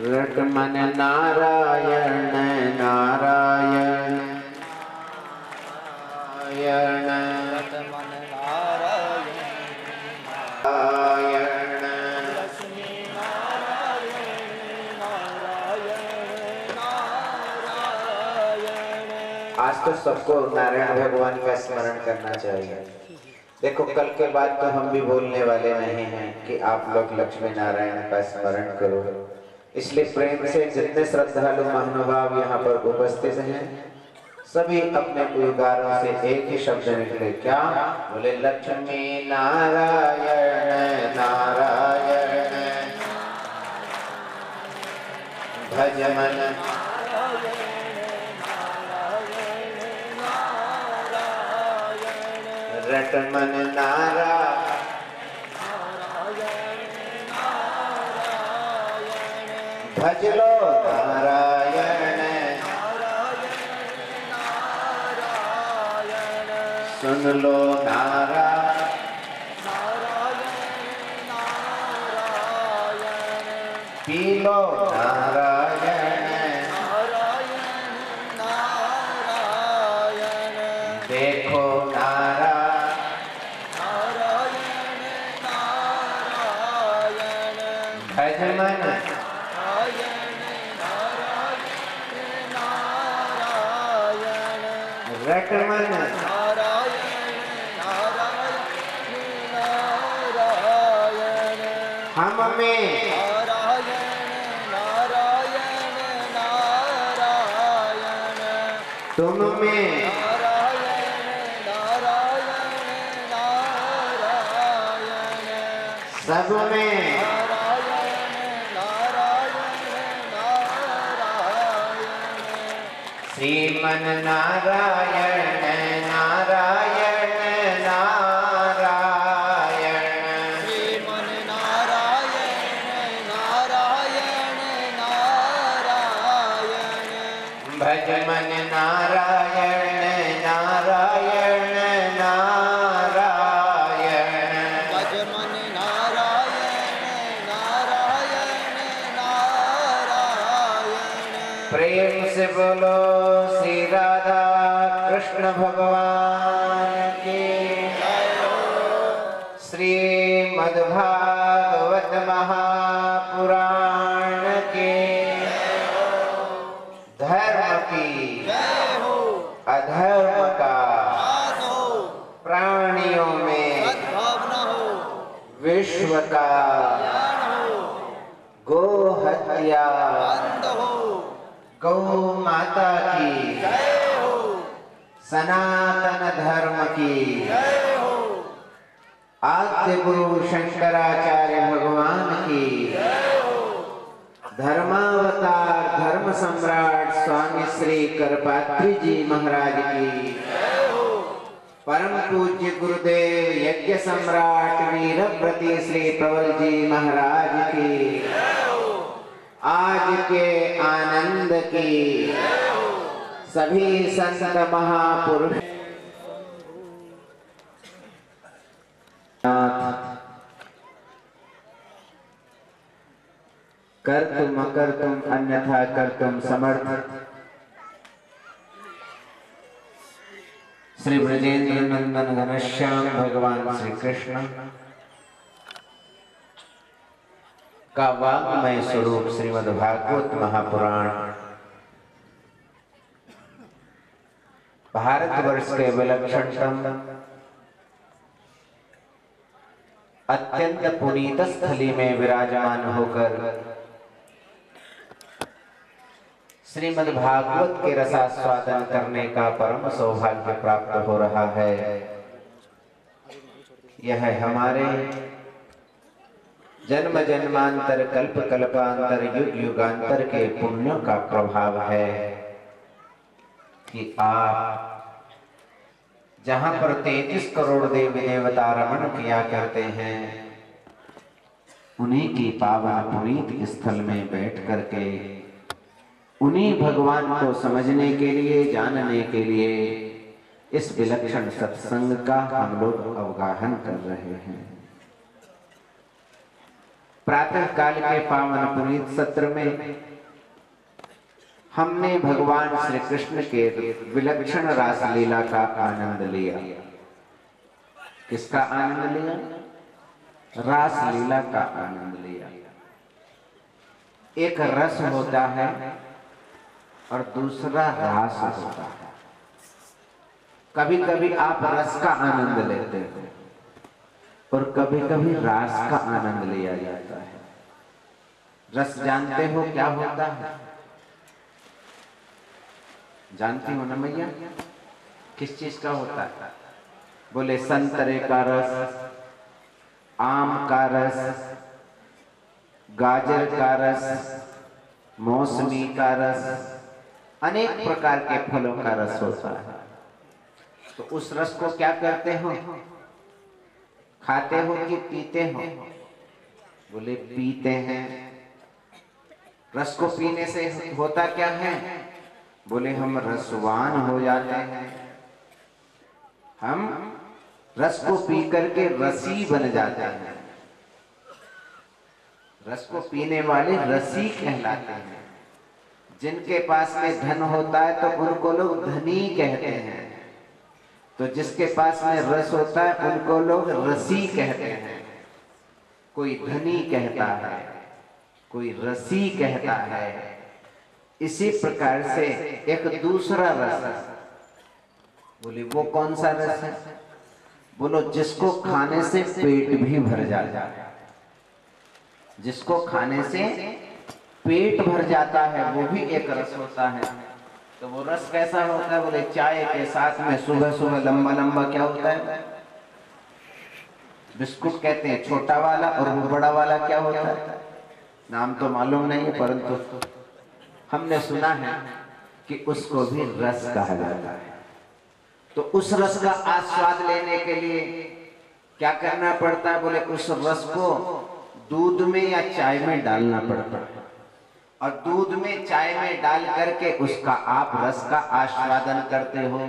रट मन नारायण नारायण नारायण। रट मन नारायण लक्ष्मी नारायण नारायण नारायण। आज तो सबको नारायण भगवान का स्मरण करना चाहिए। देखो, कल के बाद तो हम भी बोलने वाले नहीं हैं कि आप लोग लक्ष्मी नारायण का स्मरण करो। इसलिए प्रेम से जितने श्रद्धालु महानुभाव यहाँ पर उपस्थित हैं, सभी अपने उद्गारों से एक ही शब्द निकले, क्या बोले? लक्ष्मी नारायण नारायण भज मन रट मन नारायण भज लो नारायण सुन लो नारायण पी लो नारायण देखो नारायण भज मन रट मन हम में तुम में सब में श्रीमन नारायण नारायण नारायण श्रीमन नारायण नारायण नारायण भज मन नारायण नारायण नारायण भज मन नारायण नारायण नारायण प्रेम से बोलो श्री राधा कृष्ण भगवान की श्रीमद्भागवत महापुराण के धर्म की अधर्म का प्राणियों में विश्व का गो हत्या गौ माता की सनातन धर्म की आद्य गुरु शंकराचार्य भगवान की धर्मावतार धर्म सम्राट स्वामी श्री करपात्री जी महाराज की परम पूज्य गुरुदेव यज्ञ सम्राट वीरव्रती श्री प्रबल जी महाराज की आज के आनंद की सभी संत महापुरुष कर तुम अकर तुम अन्यथा कर तुम समर्थ श्री ब्रजेंद्र नंदन घनश्याम भगवान श्री कृष्ण का वाङ्मय स्वरूप श्रीमद्भागवत महापुराण भारतवर्ष के विलक्षणतम अत्यंत पुनीत स्थली में विराजमान होकर श्रीमद्भागवत के रसास्वादन करने का परम सौभाग्य प्राप्त हो रहा है। यह हमारे जन्म जन्मांतर कल्प कल्पांतर युग युगांतर के पुण्यों का प्रभाव है कि आप जहां पर 33 करोड़ देवी देवता रमण किया करते हैं, उन्हीं की पावन पुनीत स्थल में बैठ करके उन्हीं भगवान को समझने के लिए जानने के लिए इस विलक्षण सत्संग का हम लोग अवगाहन कर रहे हैं। प्रातः काल के पावन पुनीत सत्र में हमने भगवान श्री कृष्ण के विलक्षण रासलीला का आनंद लिया। किसका आनंद लिया? रासलीला का आनंद लिया। एक रस होता है और दूसरा रास होता है। कभी कभी आप रस का आनंद लेते हो और कभी कभी रास का आनंद लिया जाता है। रस जानते हो क्या होता है? जानती हो ना मैया किस चीज का होता है? बोले संतरे का रस, आम का रस, गाजर का रस, मौसमी का रस, अनेक प्रकार के फलों का रस होता है। तो उस रस को क्या करते हो? खाते हो कि पीते हो? बोले पीते हैं। रस को पीने से होता क्या है? बोले हम रसवान हो जाते हैं। हम रस को पी करके रसी बन जाते हैं। रस को पीने वाले रसी कहलाते हैं। जिनके पास में धन होता है तो उनको लोग धनी कहते हैं, तो जिसके पास में रस होता है उनको लोग रसी कहते हैं। कोई धनी कहता है, कोई रसी कहता है। इसी प्रकार से एक दूसरा रस है। बोले वो कौन सा रस है? बोलो जिसको खाने से पेट भी भर जाता है। जिसको खाने से पेट भर जाता है वो भी एक रस होता है। तो वो रस कैसा होता है? बोले चाय के साथ में सुबह सुबह लंबा लंबा क्या होता है? बिस्कुट कहते हैं छोटा वाला, और वो बड़ा वाला क्या होता है? नाम तो मालूम नहीं है, परंतु हमने सुना है कि उसको भी रस कहा जाता है। तो उस रस का आस्वाद लेने के लिए क्या करना पड़ता है? बोले उस रस को दूध में या चाय में डालना पड़ता है, और दूध में चाय में डाल करके उसका आप रस का आस्वादन करते हो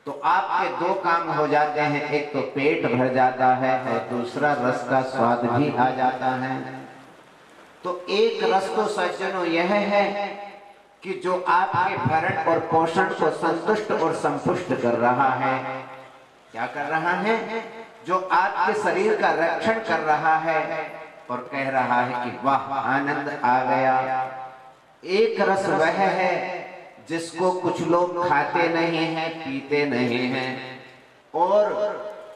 तो आपके दो काम हो जाते हैं। एक तो पेट भर जाता है और दूसरा रस का स्वाद भी आ जाता है। तो एक रस तो सज्जनों यह है कि जो आपके भरण और पोषण को संतुष्ट और संपुष्ट कर रहा है। क्या कर रहा है? जो आपके शरीर का रक्षण कर रहा है और कह रहा है कि वाह आनंद आ गया। एक रस वह है जिसको कुछ लोग खाते नहीं हैं, पीते नहीं हैं, और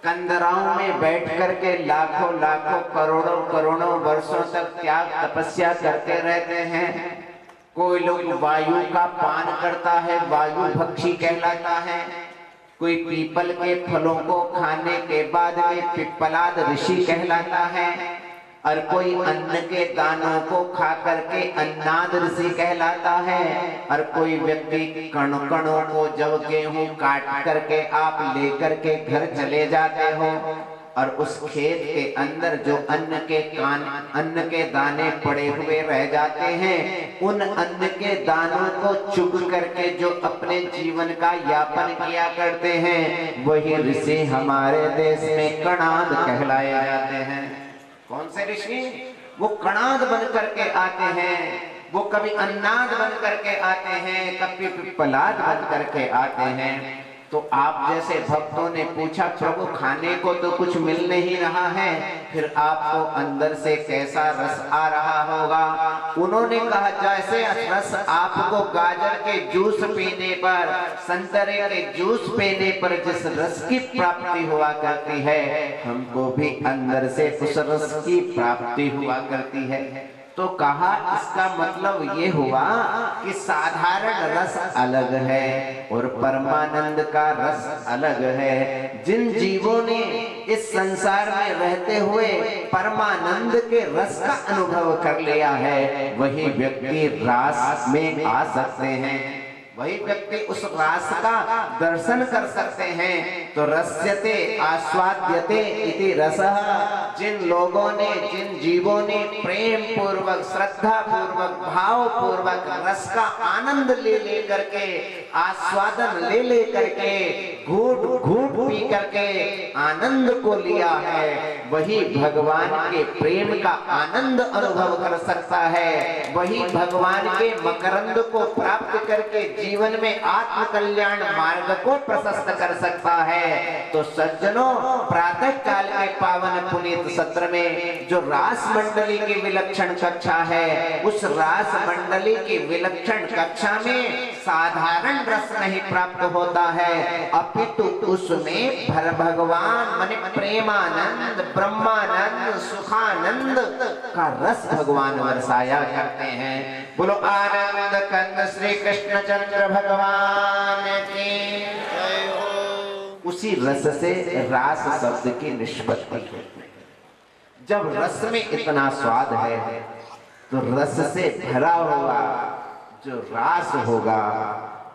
कंदराओं में बैठ करके लाखों लाखों करोड़ों करोड़ों वर्षों तक त्याग तपस्या करते रहते हैं। कोई लोग वायु का पान करता है, वायु भक्षी कहलाता है। कोई पीपल के फलों को खाने के बाद में पिप्पलाद ऋषि कहलाता है, और कोई अन्न के दानों को खा करके अन्नाद ऋषि कहलाता है। और कोई व्यक्ति कण कणों को जब गेहूं काट करके आप लेकर के घर चले जाते हो, और उस खेत के अंदर जो अन्न के दाने पड़े हुए रह जाते हैं, उन अन्न के दानों को चुग करके जो अपने जीवन का यापन किया करते हैं, वही ऋषि हमारे देश में कणाद कहलाए जाते हैं। कौन से ऋषि? वो कणाद बन करके आते हैं, वो कभी अन्नाद बन करके आते हैं, कभी पिप्पलाद बन करके आते हैं। तो आप जैसे भक्तों ने पूछा प्रभु खाने को तो कुछ मिल नहीं रहा है, फिर आपको अंदर से कैसा रस आ रहा होगा? उन्होंने कहा जैसे रस आपको गाजर के जूस पीने पर, संतरे के जूस पीने पर जिस रस की प्राप्ति हुआ करती है, हमको भी अंदर से उस रस की प्राप्ति हुआ करती है। तो कहा इसका मतलब ये हुआ कि साधारण रस अलग है और परमानंद का रस अलग है। जिन जीवों ने इस संसार में रहते हुए परमानंद के रस का अनुभव कर लिया है, वही व्यक्ति रास में आ सकते हैं, वही व्यक्ति उस रास का दर्शन कर सकते हैं। तो रस्यते आस्वाद्यते इति रसः। जिन लोगों ने, जिन जीवों ने प्रेम पूर्वक, श्रद्धा पूर्वक, भाव पूर्वक रस का आनंद ले ले करके, आस्वादन ले ले करके, घूट घूट पी करके आनंद को लिया है, वही भगवान के प्रेम का आनंद अनुभव कर सकता है। वही भगवान के मकरंद को प्राप्त करके जीवन में आत्म कल्याण मार्ग को प्रशस्त कर सकता है। तो सज्जनों, प्रातः काल के पावन पुनीत सत्र में जो रास मंडली की विलक्षण कक्षा है, उस रास मंडली की विलक्षण कक्षा में साधारण रस नहीं प्राप्त होता है, अपितु उसमें भगवान माने प्रेमानंद, ब्रह्मानंद, सुखानंद का रस भगवान बरसाया करते हैं। बोलो आनंद कंद श्री कृष्ण चंद्र भगवान की जय हो। उसी रस से रास शब्द की निष्पत्ति है। जब रस में इतना स्वाद है तो रस से भरा हुआ जो रास होगा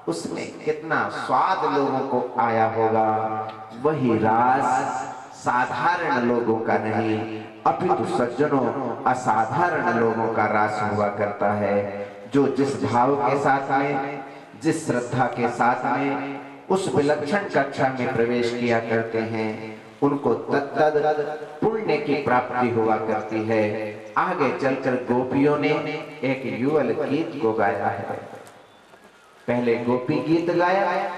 उसमें कितना स्वाद लोगों को आया होगा। वही रास साधारण लोगों का नहीं अपितु सज्जनों असाधारण लोगों का रास हुआ करता है। जो जिस भाव के साथ में, जिस श्रद्धा के साथ में उस विलक्षण कक्षा में प्रवेश किया करते हैं उनको तत्तद पुण्य की प्राप्ति हुआ करती है। आगे चलकर गोपियों ने एक युगल गीत को गाया है। पहले गोपी गीत गाया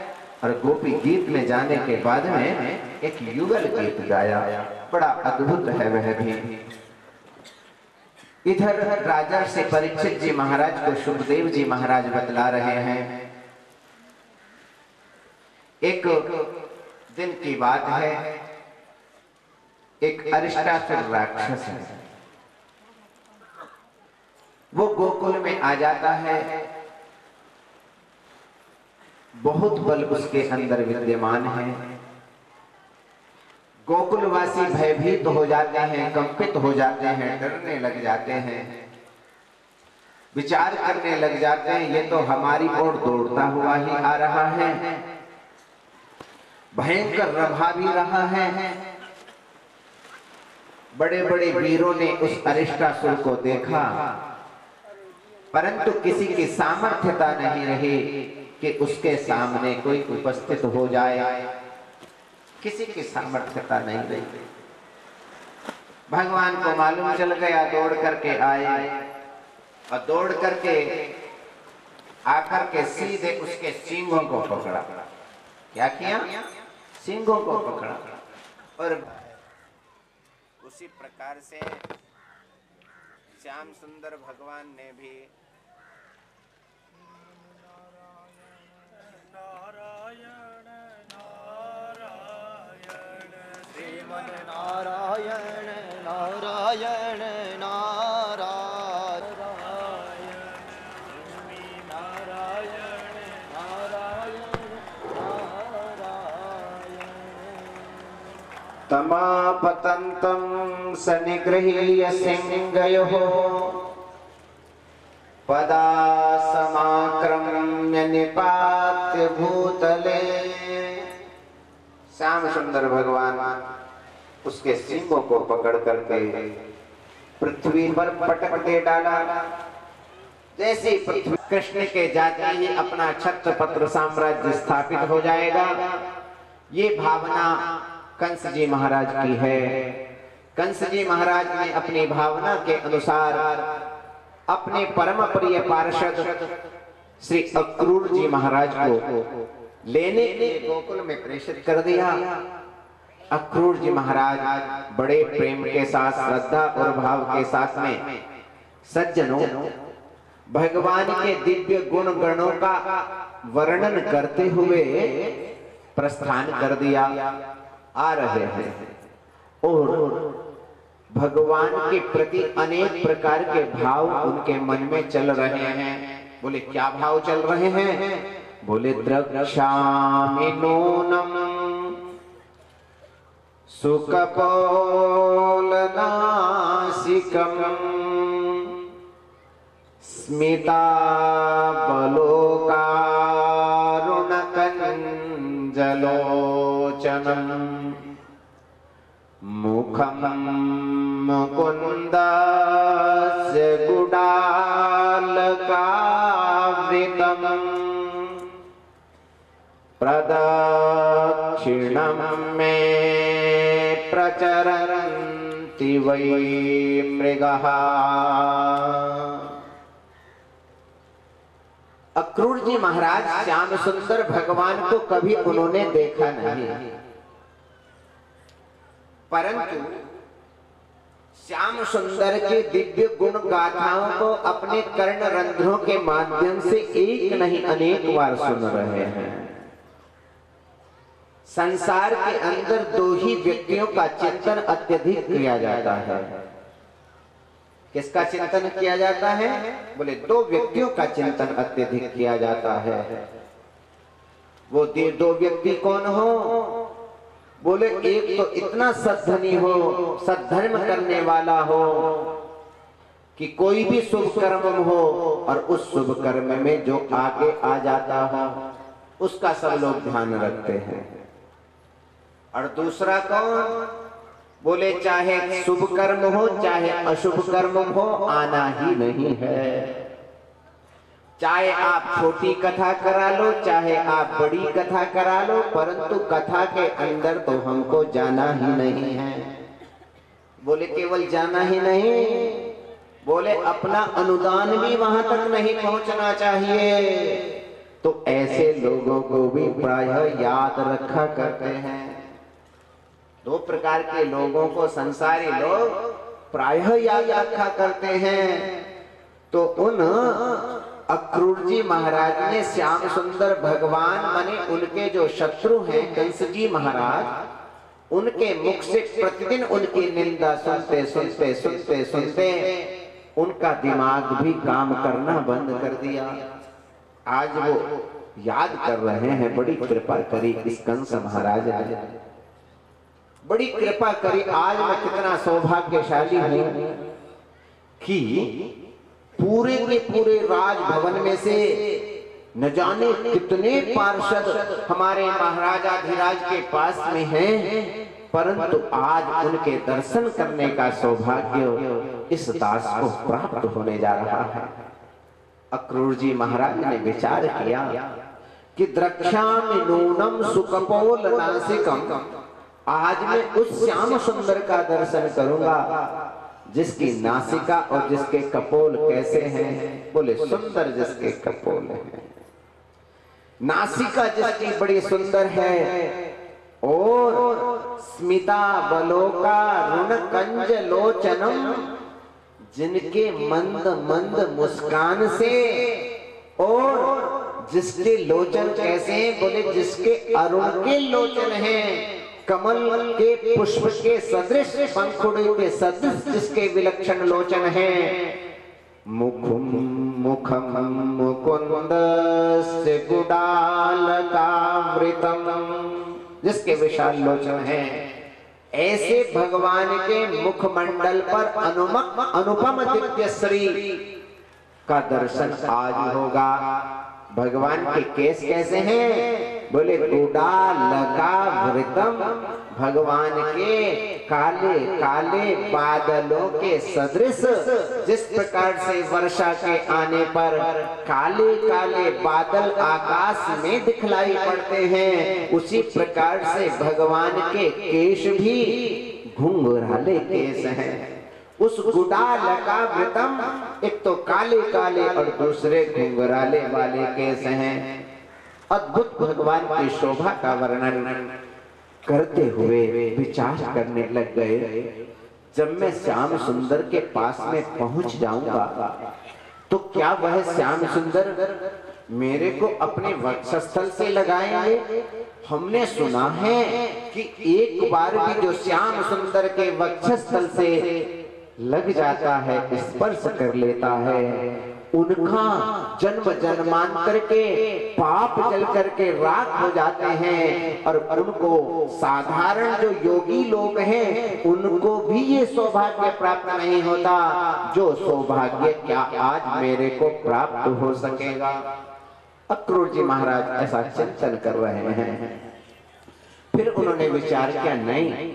और गोपी गीत में जाने के बाद में एक युगल गीत गाया। बड़ा अद्भुत है वह भी। इधर राजा से परीक्षित जी महाराज को सुखदेव जी महाराज बतला रहे हैं। एक दिन की बात है, एक अरिष्टासुर राक्षस है, वो गोकुल में आ जाता है। बहुत बल उसके अंदर विद्यमान है। गोकुलवासी भयभीत हो जाते हैं, कंपित हो जाते हैं, डरने लग जाते हैं, विचार करने लग जाते हैं ये तो हमारी ओर दौड़ता हुआ ही आ रहा है, भयंकर रभा भी रहा है। बड़े बड़े वीरों ने उस अरिष्टासुर को देखा परंतु किसी की सामर्थ्यता नहीं रही कि उसके सामने कोई उपस्थित हो जाए। किसी की सामर्थ्यता नहीं रही। भगवान को मालूम चल गया, दौड़ करके आए और दौड़ करके आकर के सीधे उसके सींगों को पकड़ा। क्या किया? सींगों को पकड़ा। और उसी प्रकार से श्याम सुंदर भगवान ने भी नारायण नारायण श्रीमन नारायण नारायण नारायण नारायण नारायण नारायण तमापतन्तं सनिगृह्य सिंहयोः पदा समाक्रम्य निपात्य भूतले। श्याम सुंदर भगवान उसके सिंगों को पकड़ करके पृथ्वी पर पटक दे डाला। जैसे पृथ्वी कृष्ण के जाते ही अपना छत्रपत्र साम्राज्य स्थापित हो जाएगा, ये भावना कंस जी महाराज की है। कंस जी महाराज ने अपनी भावना के अनुसार अपने परम प्रिय पार्षद श्री अक्रूर जी महाराज को लेने के लिए गोकुल में प्रेषित कर दिया। अक्रूर जी महाराज बड़े प्रेम के साथ, श्रद्धा और भाव के साथ में सज्जनों भगवान के दिव्य गुण गणों का वर्णन करते हुए प्रस्थान कर दिया। आ रहे हैं और भगवान के प्रति अनेक प्रकार के भाव उनके मन में चल रहे हैं। बोले क्या भाव चल रहे हैं? बोले द्रक्ष्यामि नूनम सुकपोलनासिकम स्मिता बलोकारुणकंजलोचनम मुखम मुकुंदस्य गुडालकावृतम् प्रदक्षिणं मे प्रचरन्ति वै मृगः। अक्रूर जी महाराज श्याम सुंदर भगवान को कभी उन्होंने देखा नहीं, परंतु श्याम सुंदर के दिव्य गुण गाथाओं को अपने कर्ण रंध्रों के माध्यम से एक नहीं अनेक बार सुन रहे हैं। संसार के अंदर दो ही व्यक्तियों का चिंतन अत्यधिक किया जाता है, किसका चिंतन किया जाता है? बोले 2 व्यक्तियों का चिंतन अत्यधिक किया जाता है। वो 2 व्यक्ति कौन हो? बोले एक तो इतना सद्धनी हो, सद्धर्म करने वाला हो कि कोई भी शुभ कर्म हो और उस शुभ कर्म में जो आगे आ जाता हो उसका सब लोग ध्यान रखते हैं। और दूसरा कौन? बोले चाहे शुभ कर्म हो चाहे अशुभ कर्म हो, आना ही नहीं है। चाहे आप छोटी कथा करा लो चाहे आप बड़ी कथा करा लो, परंतु कथा के अंदर तो हमको जाना ही नहीं है। बोले केवल जाना ही नहीं, बोले अपना अनुदान भी वहां तक नहीं पहुंचना चाहिए। तो ऐसे लोगों को भी प्रायः याद रखा करते हैं। 2 प्रकार के लोगों को संसारी लोग प्रायः याद रखा करते हैं। तो उन अक्रूर जी महाराज ने श्याम सुंदर भगवान माने उनके जो शत्रु हैं कंस जी महाराज, उनके मुख से प्रतिदिन उनकी निंदा सुनते सुनते सुनते सुनते उनका दिमाग भी काम करना बंद कर दिया। आज वो याद कर रहे हैं, बड़ी कृपा करी इस कंस महाराज ने, बड़ी कृपा करी। आज मैं कितना सौभाग्यशाली हूं कि पूरे के पूरे राजभवन में से न जाने कितने पार्षद हमारे महाराजाधिराज के पास में हैं, परंतु आज उनके दर्शन करने का सौभाग्य इस दास को प्राप्त होने जा रहा है। अक्रूर जी महाराज ने विचार किया कि द्रक्ष्यामि नूनम सुकपोल नासिकम, आज मैं उस श्याम सुंदर का दर्शन करूंगा जिसकी नासिका और जिसके कपोल कैसे हैं? बोले सुंदर जिसके कपोल हैं, नासिका जिसकी बड़ी सुंदर है, और स्मिता बलोका रुण कंज लोचनम, जिनके मंद मंद मुस्कान से, और जिसके लोचन कैसे हैं? बोले जिसके अरुण के लोचन हैं, कमल के पुष्प के सदृश, पंखुड़ी के सदृश जिसके विलक्षण लोचन हैं। मुखम मुखम मुकुंदस्य गुडालकावृतम, जिसके विशाल लोचन हैं। ऐसे भगवान के मुखमंडल पर अनुपम दिव्य श्री का दर्शन आज होगा। भगवान के केस कैसे हैं? बोले गुडालकावृतम, भगवान के काले काले बादलों के सदृश, जिस प्रकार से वर्षा के आने पर काले काले बादल आकाश में दिखलाई पड़ते हैं, उसी प्रकार से भगवान के केश भी घुंघराले केस हैं। उस गुडालकावृतम, एक तो काले काले और दूसरे घुंघराले वाले केस हैं। अद्भुत भगवान की शोभा का वर्णन करते हुए विचार करने लग गए, जब मैं श्याम सुंदर के पास में पहुंच जाऊंगा तो क्या वह श्याम सुंदर मेरे को अपने वक्षस्थल से लगाएंगे? हमने सुना है कि एक बार भी जो श्याम सुंदर के वक्षस्थल से लग जाता है, स्पर्श कर लेता है, उनका जन्म जन्मांतर के पाप जल करके राख हो जाते हैं, और उनको साधारण जो योगी लोग हैं उनको भी ये सौभाग्य प्राप्त नहीं होता जो सौभाग्य क्या आज मेरे को प्राप्त हो सकेगा। अक्रूर जी महाराज ऐसा चिंतन कर रहे हैं। फिर उन्होंने विचार किया, नहीं,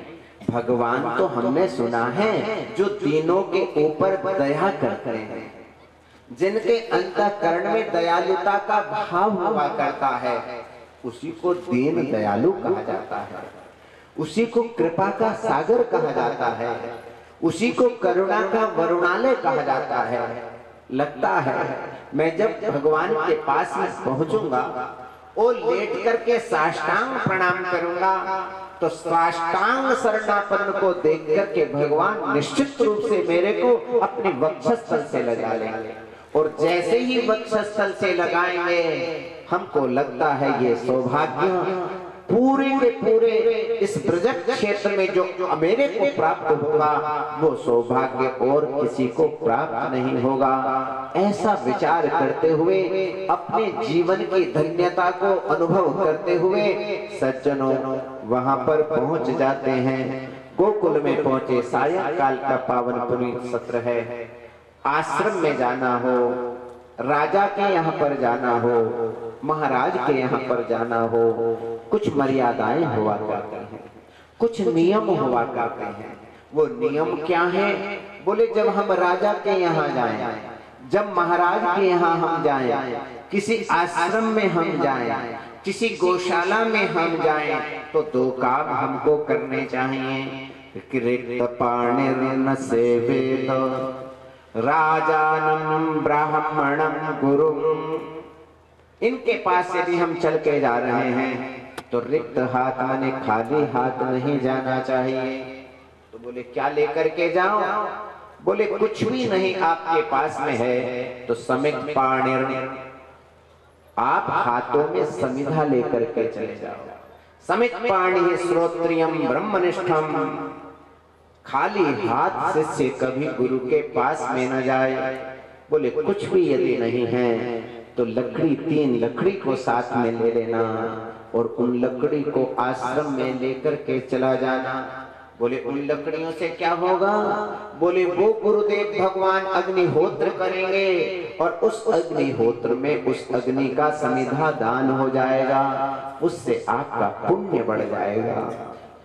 भगवान तो हमने सुना है जो दीनों के ऊपर दया करते हैं, जिनके अंतःकरण में दयालुता का भाव हुआ करता है, उसी को दीन दयालु कहा जाता है, उसी को कृपा का सागर कहा जाता है, उसी को करुणा का वरुणालय कहा जाता है। लगता है मैं जब भगवान के पास में पहुंचूंगा और लेट करके साष्टांग प्रणाम करूंगा तो साष्टांग शरणापन्न को देख करके भगवान निश्चित रूप से मेरे को अपने वक्षस्थल से लगा लेंगे, और जैसे ही वक्षस्थल से लगाएंगे हमको लगता है ये सौभाग्य पूरे के पूरे इस ब्रज क्षेत्र में जो मेरे को प्राप्त होगा वो सौभाग्य और किसी को प्राप्त नहीं होगा। ऐसा विचार करते हुए अपने जीवन की धन्यता को अनुभव करते हुए सज्जनों वहां पर पहुंच जाते हैं। गोकुल में पहुंचे, सायंकाल का पावन पुनीत सत्र है। आश्रम में जाना हो, राजा के यहाँ पर जाना हो, महाराज के यहाँ पर जाना हो, कुछ मर्यादाएं हुआ करती हैं, कुछ नियम हुआ करते हैं। वो नियम क्या है? बोले जब हम राजा के यहाँ जाएं, जब महाराज के यहाँ हम जाएं, किसी आश्रम में हम जाएं, किसी गौशाला में हम जाएं, तो दो काम हमको करने चाहिए। कृत पाणिर्न सेवेत राजानं ब्राह्मणं गुरुं। इनके पास यदि हम चल के जा रहे हैं तो रिक्त हाथ माने खाली हाथ नहीं जाना चाहिए। तो बोले क्या लेकर के जाओ? बोले कुछ भी नहीं आपके पास में है तो समित पाणिर, आप हाथों में समिधा लेकर के चले जाओ। समित पाणि श्रोत्रियम ब्रह्मनिष्ठम, खाली हाथ से कभी गुरु के पास में न जाए। बोले कुछ भी यदि नहीं है तो लकड़ी, 3 लकड़ी को साथ में ले लेना और उन लकड़ी को आश्रम में लेकर के चला जाना। बोले उन लकड़ियों से क्या होगा? बोले वो गुरुदेव भगवान अग्निहोत्र करेंगे और उस अग्निहोत्र में उस अग्नि का समिधा दान हो जाएगा, उससे आपका पुण्य बढ़ जाएगा।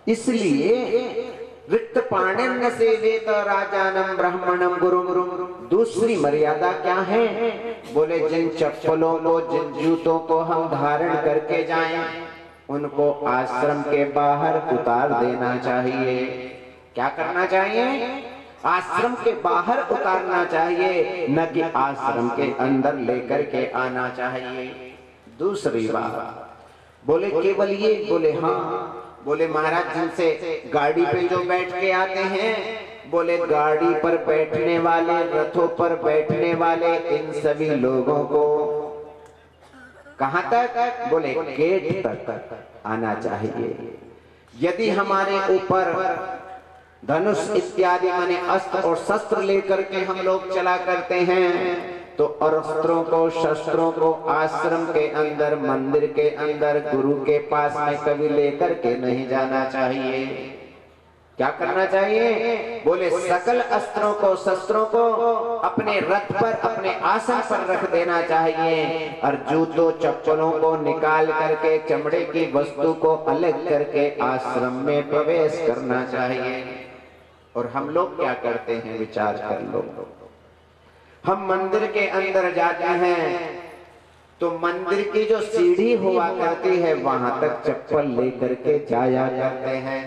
इसलिए रिक्त पाणिर्न सेवेत राजानं ब्राह्मणं गुरुं। दूसरी मर्यादा क्या है? बोले जिन चप्पलों को, जिन जूतों को हम धारण करके जाएं, उनको आश्रम के बाहर उतार देना चाहिए। क्या करना चाहिए? आश्रम के बाहर उतारना चाहिए, न कि आश्रम के अंदर लेकर के आना चाहिए। दूसरी बात बोले केवल ये? बोले हाँ। बोले महाराज जिनसे गाड़ी पे जो बैठ के आते हैं, बोले गाड़ी पर बैठने वाले, रथों पर बैठने वाले, इन सभी लोगों को कहां तक? बोले गेट तक आना चाहिए। यदि हमारे ऊपर धनुष इत्यादि माने अस्त्र और शस्त्र लेकर के हम लोग चला करते हैं तो अस्त्रों को, शस्त्रों को आश्रम के अंदर, मंदिर के अंदर, गुरु के पास में कभी लेकर के नहीं जाना चाहिए। क्या करना चाहिए? बोले सकल अस्त्रों को, शस्त्रों को अपने रथ पर, अपने आसन पर रख देना चाहिए और जूतों चप्पलों को निकाल करके, चमड़े की वस्तु को अलग करके आश्रम में प्रवेश करना चाहिए। और हम लोग क्या करते हैं? विचार कर लो। हम मंदिर के अंदर जाते हैं तो मंदिर की जो सीढ़ी हुआ करती है वहां तक चप्पल लेकर के जाया करते हैं।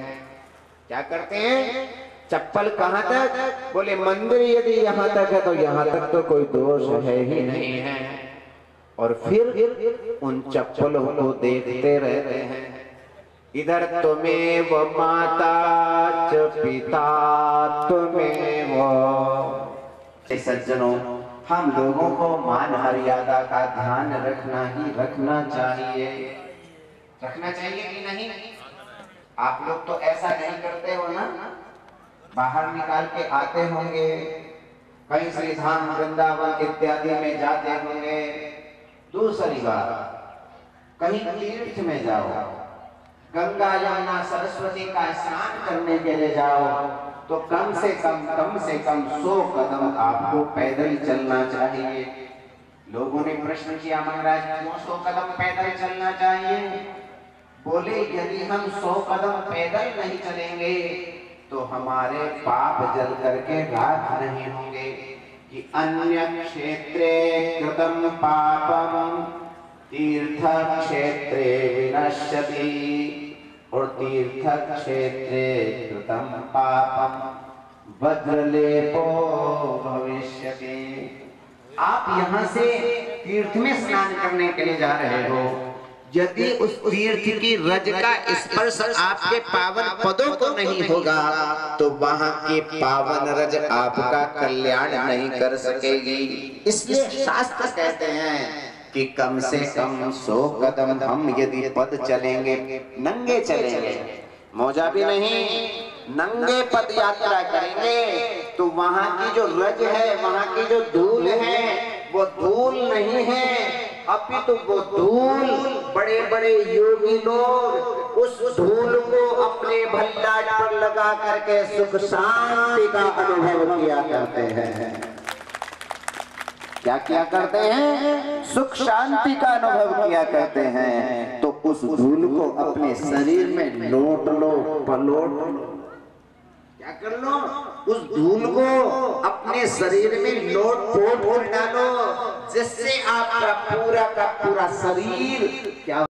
क्या करते हैं? चप्पल कहां तक? बोले मंदिर यदि यहाँ तक है तो यहाँ तक तो कोई दोष है ही नहीं है। और फिर उन चप्पलों को देखते रहते हैं। इधर तुम्हें वो माता च पिता तुम्हें वो। सज्जनों, हम लोगों को मान मर्यादा का ध्यान रखना चाहिए। रखना चाहिए कि नहीं? आप लोग तो ऐसा नहीं करते हो ना? बाहर निकाल के आते होंगे, कहीं श्री धाम, वृंदावन इत्यादि में जाते होंगे। दूसरी बात, कहीं तीर्थ में जाओ, गंगा यमुना सरस्वती का स्नान करने के लिए जाओ तो कम से कम 100 कदम आपको पैदल चलना चाहिए। लोगों ने प्रश्न किया महाराज क्यों 100 कदम पैदल चलना चाहिए? बोले यदि हम 100 कदम पैदल नहीं चलेंगे तो हमारे पाप जल करके राख नहीं होंगे। कि अन्य क्षेत्रे कृतं पापम तीर्थ क्षेत्रे विनश्यति, और तीर्थ क्षेत्रे कृतं पापम वज्रलेपो भविष्यति। आप यहाँ से तीर्थ में स्नान करने के लिए जा रहे हो, यदि उस तीर्थ की रज का स्पर्श आपके पावन पदों को नहीं होगा तो वहां की पावन रज आपका कल्याण नहीं कर सकेगी। इसलिए शास्त्र कहते हैं कि कम से कम 100 कदम हम यदि पद चलेंगे, नंगे चलेंगे, मोजा भी नहीं, नंगे पद यात्रा करेंगे, तो वहां की जो रज है, वहां की जो धूल है, वो धूल नहीं है, अपितु वो धूल बड़े बड़े योगी लोग उस धूल को अपने भल्लाट पर लगा करके सुख शांति का अनुभव किया करते हैं। क्या क्या करते हैं? सुख शांति का अनुभव किया करते हैं। तो उस धूल को अपने शरीर में लौट लो, पलोट लो, क्या कर लो? उस धूल को अपने शरीर में लोट पोट कर डालो, जिससे आपका पूरा का पूरा शरीर क्या